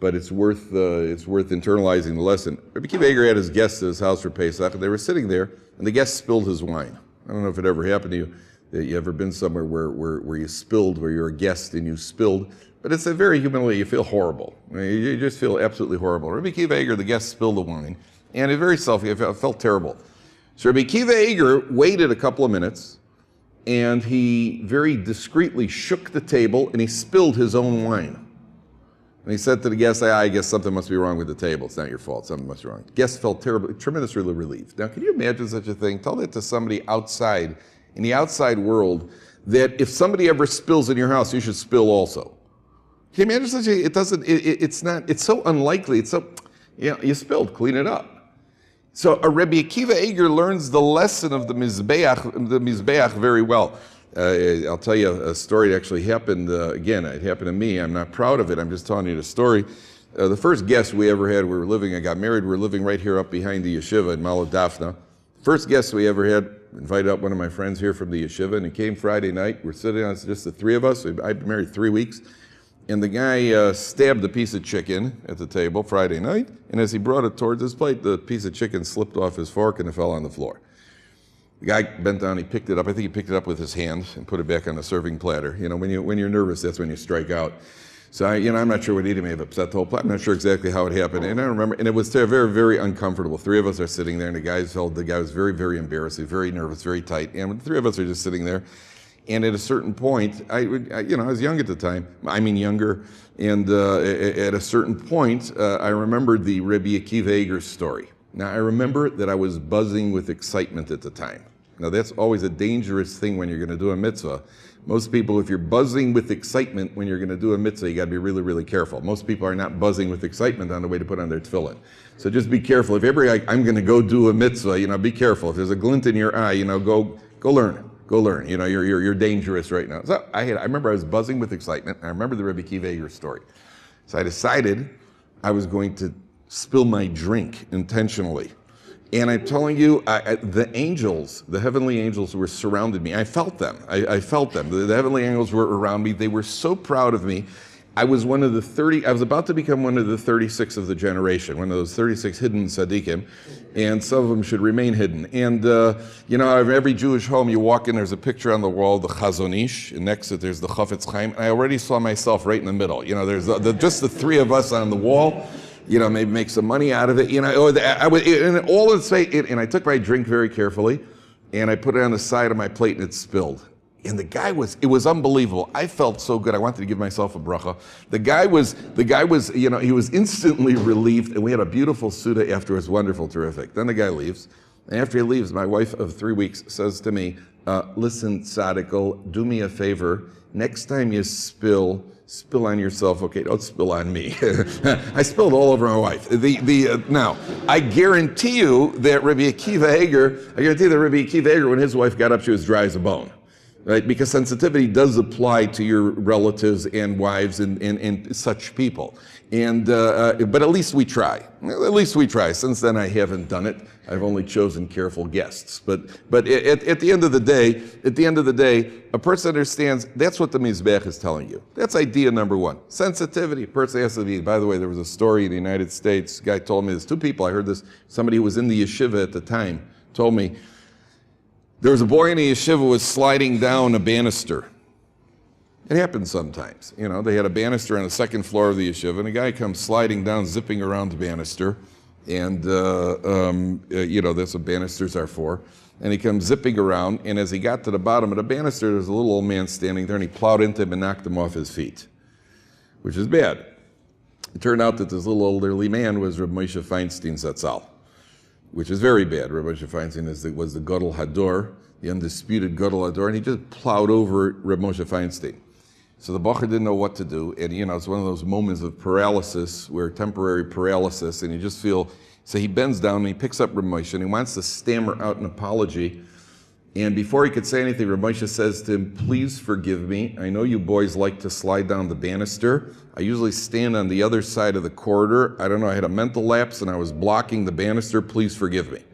but it's worth internalizing the lesson. Rabbi Akiva Eiger had his guest at his house for Pesach, and they were sitting there, and the guest spilled his wine. I don't know if it ever happened to you. That you ever been somewhere where you spilled, where you're a guest and you spilled, but it's a very human way. You feel horrible. You just feel absolutely horrible. Rabbi Akiva Eiger, the guest, spilled the wine, and it very selfish. I felt terrible. So Rabbi Akiva Eiger waited a couple of minutes, and he very discreetly shook the table, and he spilled his own wine. And he said to the guest, I guess something must be wrong with the table. It's not your fault. Something must be wrong. The guest felt tremendously relieved. Now, can you imagine such a thing? Tell that to somebody outside, in the outside world, that if somebody ever spills in your house, you should spill also. Can you imagine such a, it's so unlikely, you spilled, clean it up. So a Rabbi Akiva Eiger learns the lesson of the Mizbeach very well. I'll tell you a story that actually happened, again, it happened to me. I'm not proud of it, I'm just telling you the story. The first guest we ever had, I got married, we were living right here up behind the yeshiva in Mala Dafna. First guest we ever had, invited up one of my friends here from the yeshiva, and he came Friday night. We're sitting on just the three of us. I've been married 3 weeks. And the guy stabbed a piece of chicken at the table Friday night, and as he brought it towards his plate, the piece of chicken slipped off his fork and it fell on the floor. The guy bent down, he picked it up. I think he picked it up with his hand and put it back on the serving platter. When you're nervous, that's when you strike out. So I'm not sure what he did. He may have upset the whole platter. I'm not sure exactly how it happened. And I remember, and it was very, very uncomfortable. Three of us are sitting there, and the guy was very, very embarrassed, very nervous, very tight. And the three of us are just sitting there. And at a certain point, I was young at the time. younger. And at a certain point, I remembered the Rabbi Akiva Eiger story. Now, I remember that I was buzzing with excitement at the time. Now, that's always a dangerous thing when you're going to do a mitzvah. Most people, if you're buzzing with excitement when you're going to do a mitzvah, you got to be really, really careful. Most people are not buzzing with excitement on the way to put on their tefillin. So just be careful. If ever I'm going to go do a mitzvah, be careful. If there's a glint in your eye, go learn. Go learn. You're dangerous right now. So I remember I was buzzing with excitement. I remember the Rabbi Akiva Eiger story. So I decided I was going to spill my drink intentionally. And I'm telling you, the angels, the heavenly angels were surrounded me. I felt them. I felt them. The heavenly angels were around me. They were so proud of me. I was about to become one of the 36 of the generation, one of those 36 hidden tzaddikim, and some of them should remain hidden. And, every Jewish home you walk in, there's a picture on the wall, the Chazon Ish, and next to it there's the Chafetz Chaim. I already saw myself right in the middle. There's just the three of us on the wall. Maybe make some money out of it. And I took my drink very carefully, and I put it on the side of my plate, and it spilled. And the guy it was unbelievable. I felt so good. I wanted to give myself a bracha. The guy was, he was instantly relieved, and we had a beautiful Suda afterwards, wonderful, terrific. Then the guy leaves, and after he leaves, my wife of 3 weeks says to me, listen, Tzadikal, do me a favor. Next time you spill on yourself. Okay, don't spill on me. I spilled all over my wife. Now, I guarantee you that Rabbi Akiva Eger, when his wife got up, she was dry as a bone. Right? Because sensitivity does apply to your relatives and wives and such people. But at least we try. At least we try. Since then, I haven't done it. I've only chosen careful guests. But at the end of the day, a person understands that's what the Mizbech is telling you. That's idea number one. Sensitivity. A person has to be. By the way, there was a story in the United States. A guy told me, there's two people. I heard this. Somebody who was in the yeshiva at the time told me, there was a boy in the yeshiva who was sliding down a banister. It happens sometimes. They had a banister on the second floor of the yeshiva, and a guy comes sliding down, zipping around the banister. And, that's what banisters are for. And he comes zipping around, and as he got to the bottom of the banister, there was a little old man standing there, and he plowed into him and knocked him off his feet, which is bad. It turned out that this little elderly man was Reb Moshe Feinstein Zatzal, which is very bad. Rabbi Feinstein was the Gadol Hador, the undisputed Gadol Hador, and he just plowed over Reb Moshe Feinstein. So the Bacher didn't know what to do, and it's one of those moments of paralysis, where temporary paralysis, and you just feel, so he bends down and he picks up Reb Moshe, and he wants to stammer out an apology, and before he could say anything, Reb Moshe says to him, please forgive me. I know you boys like to slide down the banister. I usually stand on the other side of the corridor. I don't know, I had a mental lapse and I was blocking the banister. Please forgive me.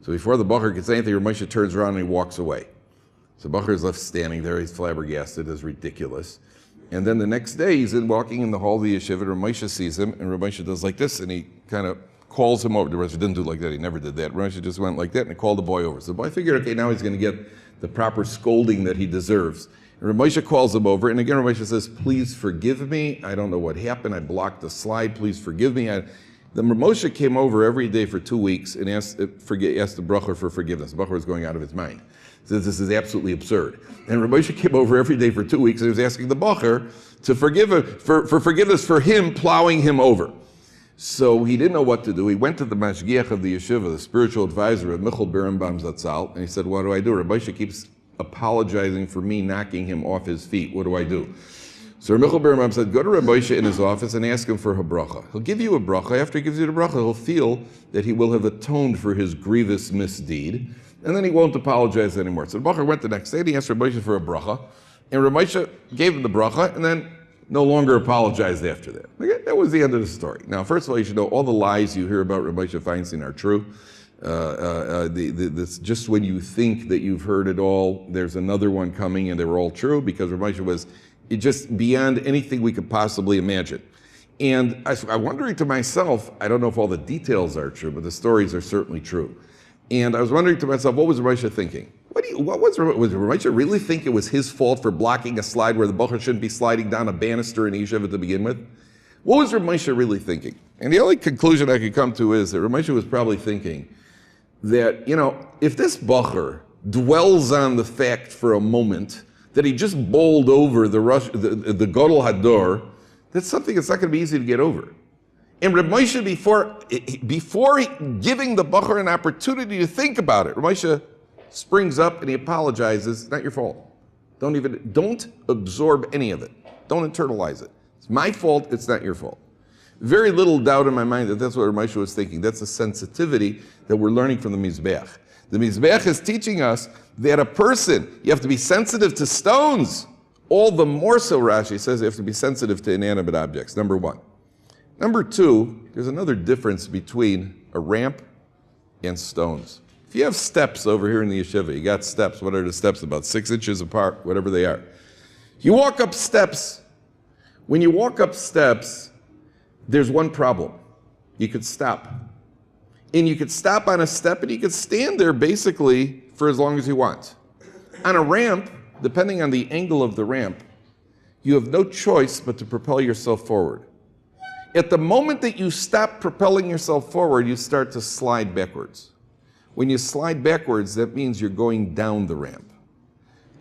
So before the Bacher could say anything, Reb Moshe turns around and he walks away. So Bacher is left standing there. He's flabbergasted. It's ridiculous. And then the next day, he's walking in the hall of the yeshiva. Reb Moshe sees him, and Reb Moshe does like this, and he kind of calls him over. The Reb Moshe didn't do like that. He never did that. Reb Moshe just went like that, and he called the boy over. So the boy figured, okay, now he's going to get the proper scolding that he deserves. And Reb Moshe calls him over, and again Reb Moshe says, please forgive me. I don't know what happened. I blocked the slide. Please forgive me. Then Reb Moshe came over every day for 2 weeks and asked the bracha for forgiveness. The bracha was going out of his mind. Says this is absolutely absurd. And Rabbi came over every day for 2 weeks and he was asking the Bacher to forgive for forgiveness for him plowing him over. So he didn't know what to do. He went to the mashgiach of the yeshiva, the spiritual advisor of Michal Birnbaum Zatzal, and he said, what do I do? Rabbi keeps apologizing for me knocking him off his feet. What do I do? So Michal Birnbaum said, go to Rabbi in his office and ask him for a bracha. He'll give you a bracha. After he gives you the bracha, he'll feel that he will have atoned for his grievous misdeed, and then he won't apologize anymore. So the Bacher went the next day and he asked Rabbi for a bracha, and Rabbi gave him the bracha and then no longer apologized after that. Okay? That was the end of the story. Now, first of all, you should know all the lies you hear about Rabbi Feinstein are true. Just when you think that you've heard it all, there's another one coming, and they were all true, because Rabbi was just beyond anything we could possibly imagine. And I'm wondering to myself, I don't know if all the details are true, but the stories are certainly true. And I was wondering to myself, what was Rabbi was Rabbi really think it was his fault for blocking a slide where the Bacher shouldn't be sliding down a banister in yeshiva to begin with? What was Rabbi really thinking? And the only conclusion I could come to is that Rabbi was probably thinking that, if this Bacher dwells on the fact for a moment that he just bowled over the Gadol Hador, that's something that's not going to be easy to get over. And Reb Moshe, before giving the Bacher an opportunity to think about it, Reb Moshe springs up and he apologizes. It's not your fault. Don't absorb any of it. Don't internalize it. It's my fault. It's not your fault. Very little doubt in my mind that that's what Reb Moshe was thinking. That's a sensitivity that we're learning from the Mizbech. The Mizbech is teaching us that a person, you have to be sensitive to stones. All the more so, Rashi says, you have to be sensitive to inanimate objects, number one. Number two, there's another difference between a ramp and stones. If you have steps over here in the yeshiva, you got steps, what are the steps, about 6 inches apart, whatever they are. You walk up steps. When you walk up steps, there's one problem. You could stop. And you could stop on a step and you could stand there basically for as long as you want. On a ramp, depending on the angle of the ramp, you have no choice but to propel yourself forward. At the moment that you stop propelling yourself forward, you start to slide backwards. When you slide backwards, that means you're going down the ramp.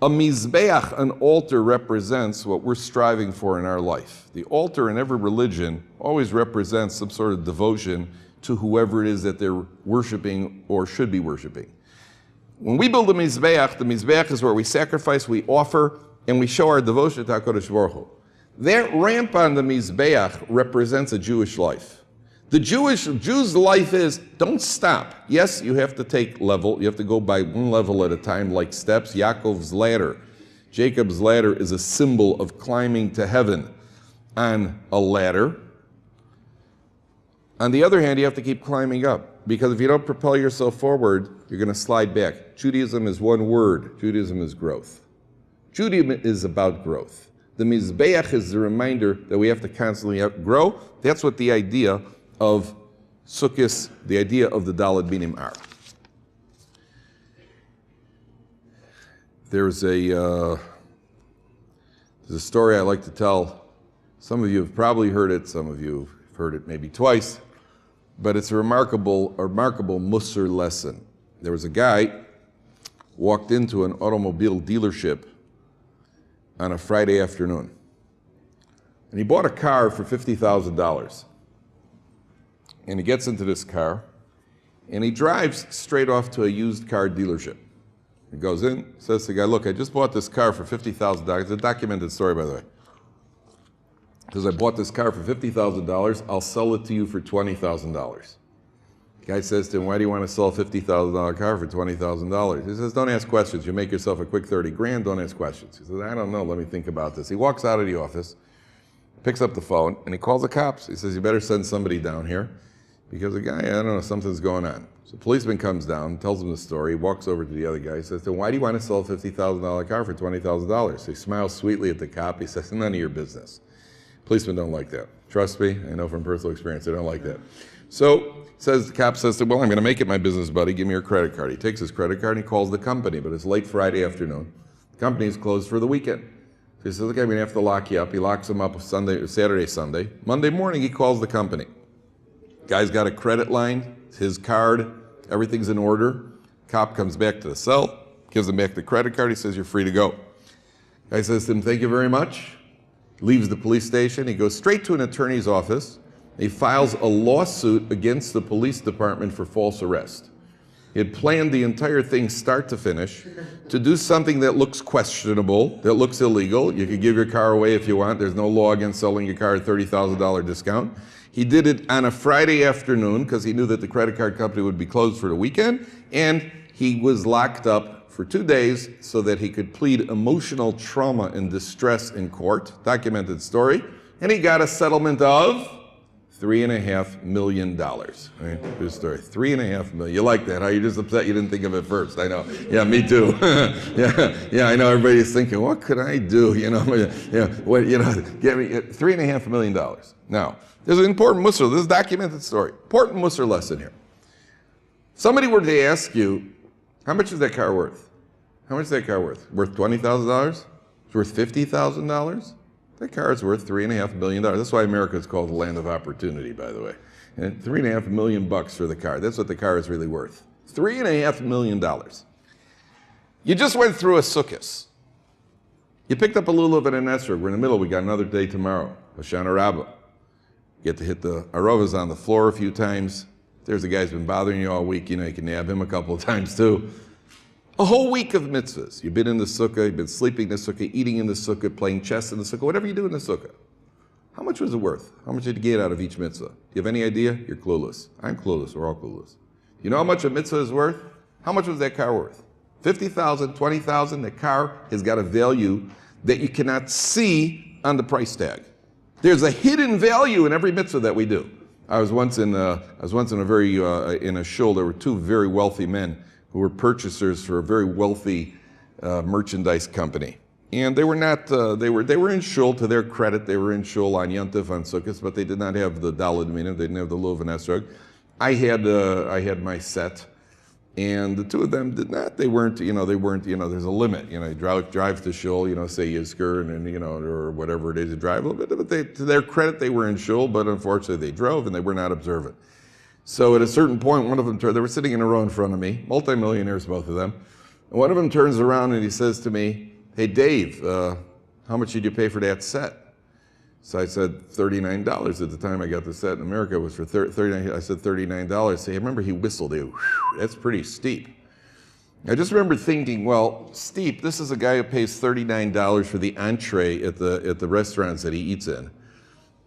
A mizbeach, an altar, represents what we're striving for in our life. The altar in every religion always represents some sort of devotion to whoever it is that they're worshiping or should be worshiping. When we build the mizbeach is where we sacrifice, we offer, and we show our devotion to HaKadosh Baruch Hu. That ramp on the mizbeach represents a Jewish life. The Jew's life is, don't stop. Yes, you have to take level. You have to go by one level at a time, like steps. Yaakov's ladder, Jacob's ladder, is a symbol of climbing to heaven on a ladder. On the other hand, you have to keep climbing up, because if you don't propel yourself forward, you're going to slide back. Judaism is one word. Judaism is growth. Judaism is about growth. The Mizbeach is the reminder that we have to constantly grow. That's what the idea of Sukkot, the idea of the Daled Minim are. There's a story I like to tell. Some of you have probably heard it. Some of you have heard it maybe twice. But it's a remarkable Musar lesson. There was a guy walked into an automobile dealership on a Friday afternoon. And he bought a car for $50,000. And he gets into this car, and he drives straight off to a used car dealership. He goes in, says to the guy, look, I just bought this car for $50,000. It's a documented story, by the way. He says, I bought this car for $50,000. I'll sell it to you for $20,000. The guy says to him, why do you want to sell a $50,000 car for $20,000? He says, don't ask questions. You make yourself a quick 30 grand, don't ask questions. He says, I don't know, let me think about this. He walks out of the office, picks up the phone, and he calls the cops. He says, you better send somebody down here, because the guy, I don't know, something's going on. So the policeman comes down, tells him the story, walks over to the other guy. He says, then why do you want to sell a $50,000 car for $20,000? So he smiles sweetly at the cop. He says, none of your business. Policemen don't like that. Trust me, I know from personal experience, they don't like that. So the cop says to him, well, I'm going to make it my business, buddy. Give me your credit card. He takes his credit card and he calls the company, but it's late Friday afternoon. The company is closed for the weekend. So he says, okay, I'm going to have to lock you up. He locks him up Saturday, Sunday. Monday morning, he calls the company. Guy's got a credit line, his card, everything's in order. Cop comes back to the cell, gives him back the credit card. He says, you're free to go. Guy says to him, thank you very much. Leaves the police station. He goes straight to an attorney's office. He files a lawsuit against the police department for false arrest. He had planned the entire thing start to finish to do something that looks questionable, that looks illegal. You could give your car away if you want. There's no law against selling your car at $30,000 discount. He did it on a Friday afternoon because he knew that the credit card company would be closed for the weekend, and he was locked up for 2 days so that he could plead emotional trauma and distress in court, documented story, and he got a settlement of $3.5 million. Right? Good story. $3.5 million. You like that, huh? You're just upset you didn't think of it first. I know. Yeah, me too. yeah. I know everybody's thinking, what could I do? Get me $3.5 million. Now, there's an important Musar. This is a documented story. Important Musar lesson here. Somebody were to ask you, how much is that car worth? How much is that car worth? Worth $20,000? It's worth $50,000? That car is worth $3.5 million. That's why America is called the land of opportunity, by the way. And $3.5 million for the car. That's what the car is really worth. $3.5 million. You just went through a Sukkot. You picked up a little of it in Esrog. We're in the middle. We got another day tomorrow. Hoshana Rabbah. You get to hit the arovas on the floor a few times. There's a guy who's been bothering you all week. You know, you can nab him a couple of times too. A whole week of mitzvahs. You've been in the sukkah, you've been sleeping in the sukkah, eating in the sukkah, playing chess in the sukkah, whatever you do in the sukkah. How much was it worth? How much did you get out of each mitzvah? Do you have any idea? You're clueless. I'm clueless. We're all clueless. You know how much a mitzvah is worth? How much was that car worth? $50,000, $20,000. That car has got a value that you cannot see on the price tag. There's a hidden value in every mitzvah that we do. I was once in a shul. There were two very wealthy men who were purchasers for a very wealthy merchandise company. And they were not, they were in shul, to their credit, they were in shul on Yontif, on Sukkot, but they did not have the Daled Minim, they didn't have the Luv and Esrog. I had my set, and the two of them did not, they weren't, there's a limit, you drive to shul, say Yizkor, and or whatever it is you drive a little bit, but to their credit, they were in shul, but unfortunately they drove and they were not observant. So at a certain point, one of them turned, they were sitting in a row in front of me, multimillionaires, both of them. And one of them turns around and he says to me, hey Dave, how much did you pay for that set? So I said $39 at the time I got the set in America. It was for $39. I said $39. So I remember he whistled. That's pretty steep. I just remember thinking, well, steep. This is a guy who pays $39 for the entree at the restaurants that he eats in.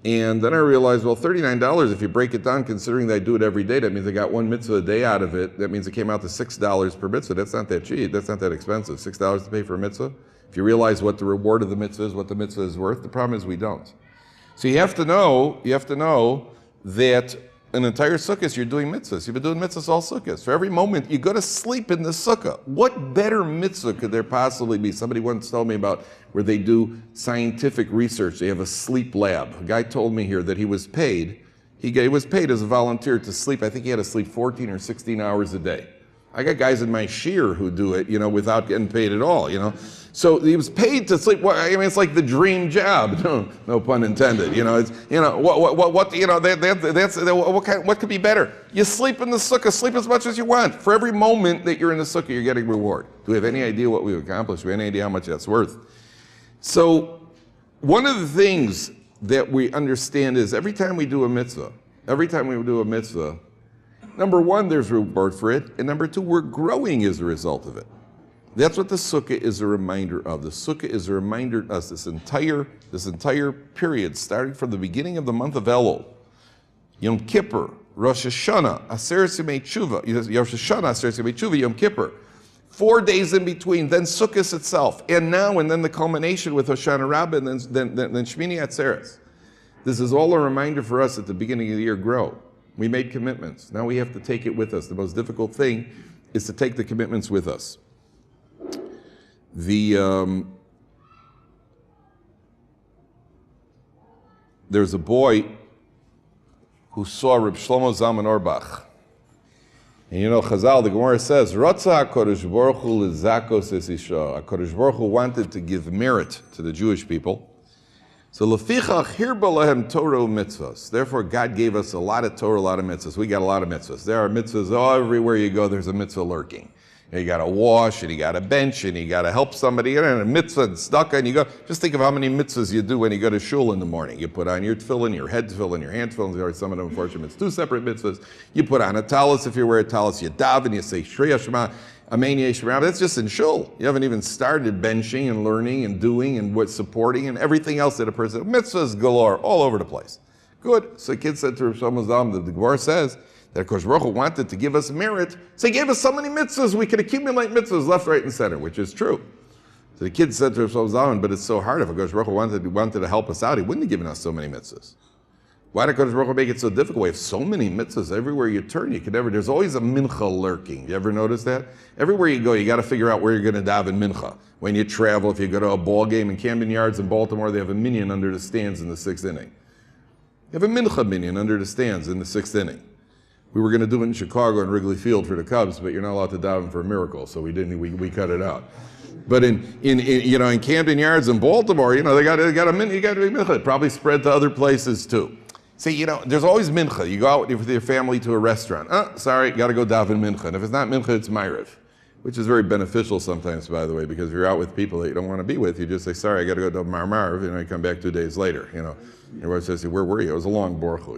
And then I realized, well, $39, if you break it down, considering that I do it every day, that means I got one mitzvah a day out of it. That means it came out to $6 per mitzvah. That's not that cheap. That's not that expensive. $6 to pay for a mitzvah. If you realize what the reward of the mitzvah is, what the mitzvah is worth, the problem is we don't. So you have to know that an entire sukkah you're doing mitzvahs. You've been doing mitzvahs all sukkahs. For every moment, you go to sleep in the sukkah. What better mitzvah could there possibly be? Somebody once told me about where they do scientific research. They have a sleep lab. A guy told me here that he was paid. He was paid as a volunteer to sleep. I think he had to sleep 14 or 16 hours a day. I got guys in my shear who do it, without getting paid at all, So he was paid to sleep. Well, I mean, it's like the dream job. No pun intended. What could be better? You sleep in the sukkah. Sleep as much as you want. For every moment that you're in the sukkah, you're getting reward. Do we have any idea what we've accomplished? Do we have any idea how much that's worth? So one of the things that we understand is every time we do a mitzvah, number one, there's reward for it, and number two, we're growing as a result of it. That's what the sukkah is a reminder of. The sukkah is a reminder to us this entire period, starting from the beginning of the month of Elul, Yom Kippur, Rosh Hashanah, Aseret Yemei Tshuva, Rosh Hashanah, Aseret Yemei Tshuva, Yom Kippur, 4 days in between, then Sukkot itself, and then the culmination with Hoshana Rabbah, and then Shmini Atzeres. This is all a reminder for us at the beginning of the year, grow. We made commitments. Now we have to take it with us. The most difficult thing is to take the commitments with us. There's a boy who saw Reb Shlomo Zalman Auerbach. And Chazal, the Gemara says, Ratza HaKadosh Baruch Hu lezakos es isha. HaKadosh Baruch Hu wanted to give merit to the Jewish people. So lefichach hirba lahem Torah mitzvahs. Therefore, God gave us a lot of Torah, a lot of mitzvahs. We got a lot of mitzvahs. There are mitzvahs everywhere you go. There's a mitzvah lurking. You got to wash, and you got to bench, and you got to help somebody, and a mitzvah and tzedakah, and you go. Just think of how many mitzvahs you do when you go to shul in the morning. You put on your tefillin, your head tefillin, your hand tefillin. Some of them, unfortunately, it's two separate mitzvahs. You put on a talis if you wear a talis. You daven, you say Shreya Shema, Amen Yeshua. That's just in shul. You haven't even started benching and learning and doing and supporting and everything else that a person. Mitzvahs galore all over the place. Good. So the kid said to Rav Shlomo Zalman, the Gemara says that Kosh Baruch Hu wanted to give us merit, so he gave us so many mitzvahs, we could accumulate mitzvahs left, right, and center, which is true. So the kid said to Rav Shlomo Zalman, but it's so hard. If Kosh Baruch Hu wanted to help us out, he wouldn't have given us so many mitzvahs. Why did Kosh Baruch Hu make it so difficult? We have so many mitzvahs everywhere you turn. There's always a mincha lurking. You ever notice that? Everywhere you go, you got to figure out where you're going to daven mincha. When you travel, if you go to a ball game in Camden Yards in Baltimore, they have a minyan under the stands in the 6th inning. You have a mincha minyan under the stands in the 6th inning. We were going to do it in Chicago in Wrigley Field for the Cubs, but you're not allowed to daven for a miracle, so we didn't. We cut it out. But in Camden Yards in Baltimore, they got a mincha. You got to be mincha. It probably spread to other places too. See, there's always mincha. You go out with your family to a restaurant. Sorry, got to go daven mincha. And if it's not mincha, it's ma'ariv, which is very beneficial sometimes, by the way, because if you're out with people that you don't want to be with, you just say, sorry, I got to go to ma'ariv, and you come back 2 days later. Your wife says, where were you? It was a long borchu,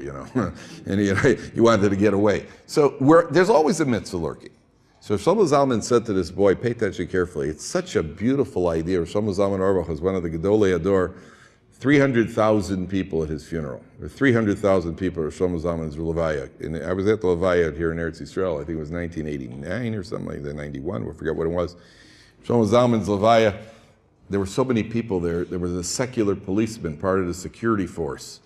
and you wanted to get away. So there's always a mitzvah lurking. So Shlomo Zalman said to this boy, pay attention carefully. It's such a beautiful idea. Shlomo Zalman Auerbach was one of the Gedolei Ador. 300,000 people at his funeral. There were 300,000 people at Shlomo Zalman's Levaya. And I was at the Levaya here in Eretz Yisrael. I think it was 1989 or something like that, 91. I forget what it was. Shlomo Zalman's Levaya. There were so many people there. There was a secular policeman, part of the security force.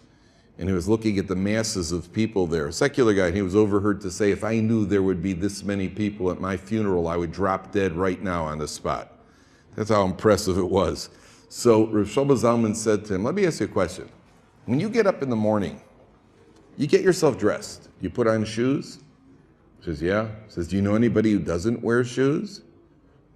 And he was looking at the masses of people there. A secular guy, and he was overheard to say, if I knew there would be this many people at my funeral, I would drop dead right now on the spot. That's how impressive it was. So Rav Shlomo Zalman said to him, let me ask you a question. When you get up in the morning, you get yourself dressed. You put on shoes? He says, yeah. He says, do you know anybody who doesn't wear shoes?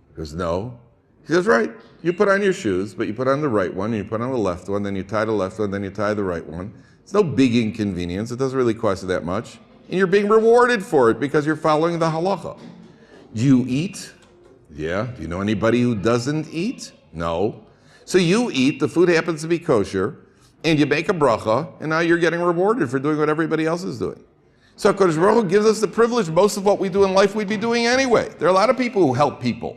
He goes, no. He says, right. You put on your shoes, but you put on the right one, and you put on the left one, then you tie the left one, then you tie the right one. It's no big inconvenience. It doesn't really cost you that much. And you're being rewarded for it because you're following the halacha. Do you eat? Yeah. Do you know anybody who doesn't eat? No. So you eat, the food happens to be kosher, and you make a bracha, and now you're getting rewarded for doing what everybody else is doing. So HaKadosh Baruch Hu gives us the privilege. Most of what we do in life we'd be doing anyway. There are a lot of people who help people.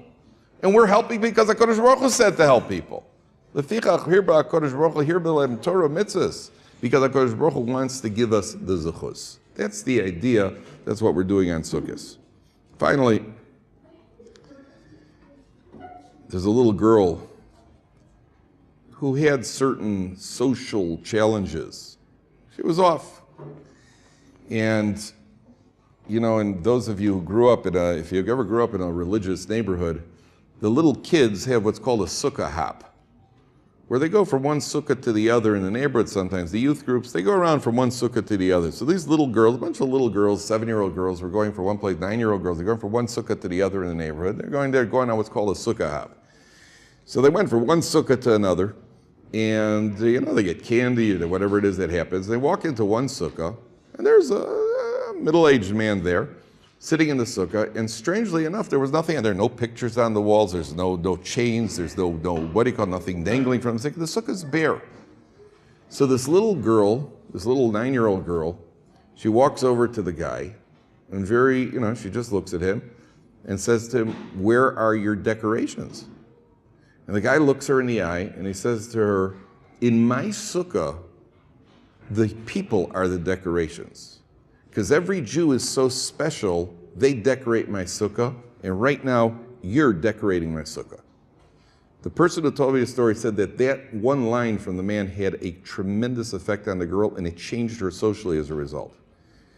And we're helping because HaKadosh Baruch Hu said to help people. Lefichach hirba HaKadosh Baruch Hu hirba lehem Torah mitzvahs. Because HaKadosh Baruch Hu wants to give us the zechus. That's the idea. That's what we're doing on Sukkot. Finally, there's a little girl who had certain social challenges. She was off. And, you know, and those of you who grew up if you ever grew up in a religious neighborhood, the little kids have what's called a sukkah hop, where they go from one sukkah to the other in the neighborhood sometimes. The youth groups, they go around from one sukkah to the other. So these little girls, a bunch of little girls, 7-year-old girls, were going from one place, 9-year-old girls, they're going from one sukkah to the other in the neighborhood. They're going on what's called a sukkah hop. So they went from one sukkah to another, and you know, they get candy or whatever it is that happens. They walk into one sukkah, and there's a middle-aged man there, sitting in the sukkah, and strangely enough, there was nothing. There are no pictures on the walls. There's no chains. There's no what do you call nothing dangling from the sukkah. The sukkah's bare. So this little girl, this little 9-year-old girl, she walks over to the guy, and she just looks at him, and says to him, "Where are your decorations?" And the guy looks her in the eye, and he says to her, "In my sukkah, the people are the decorations. Because every Jew is so special, they decorate my sukkah, and right now, you're decorating my sukkah." The person who told me the story said that one line from the man had a tremendous effect on the girl, and it changed her socially as a result.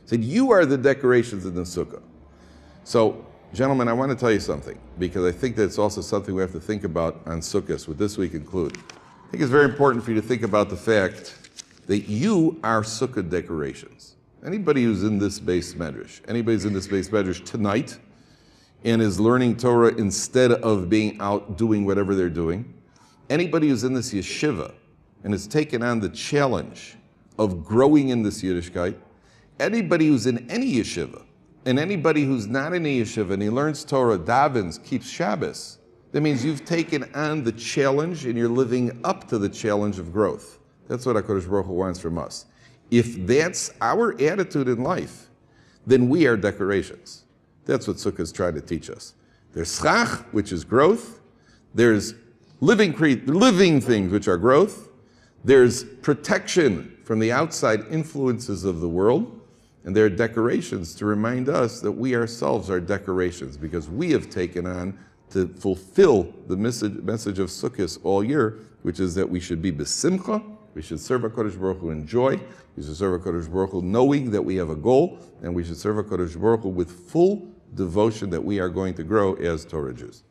He said, "You are the decorations in the sukkah." So, gentlemen, I want to tell you something, because I think that's also something we have to think about on Sukkot, with this week included. I think it's very important for you to think about the fact that you are sukkah decorations. Anybody who's in this base medrash, tonight and is learning Torah instead of being out doing whatever they're doing, anybody who's in this yeshiva and has taken on the challenge of growing in this Yiddishkeit, anybody who's in any yeshiva, and anybody who's not in a yeshiva and he learns Torah, davens, keeps Shabbos, that means you've taken on the challenge and you're living up to the challenge of growth. That's what HaKadosh Baruch Hu wants from us. If that's our attitude in life, then we are decorations. That's what Sukkah is trying to teach us. There's schach, which is growth. There's living things, which are growth. There's protection from the outside influences of the world. And there are decorations to remind us that we ourselves are decorations, because we have taken on to fulfill the message of Sukkot all year, which is that we should be besimcha, we should serve HaKadosh Baruch Hu in joy, we should serve HaKadosh Baruch Hu knowing that we have a goal, and we should serve HaKadosh Baruch Hu with full devotion that we are going to grow as Torah Jews.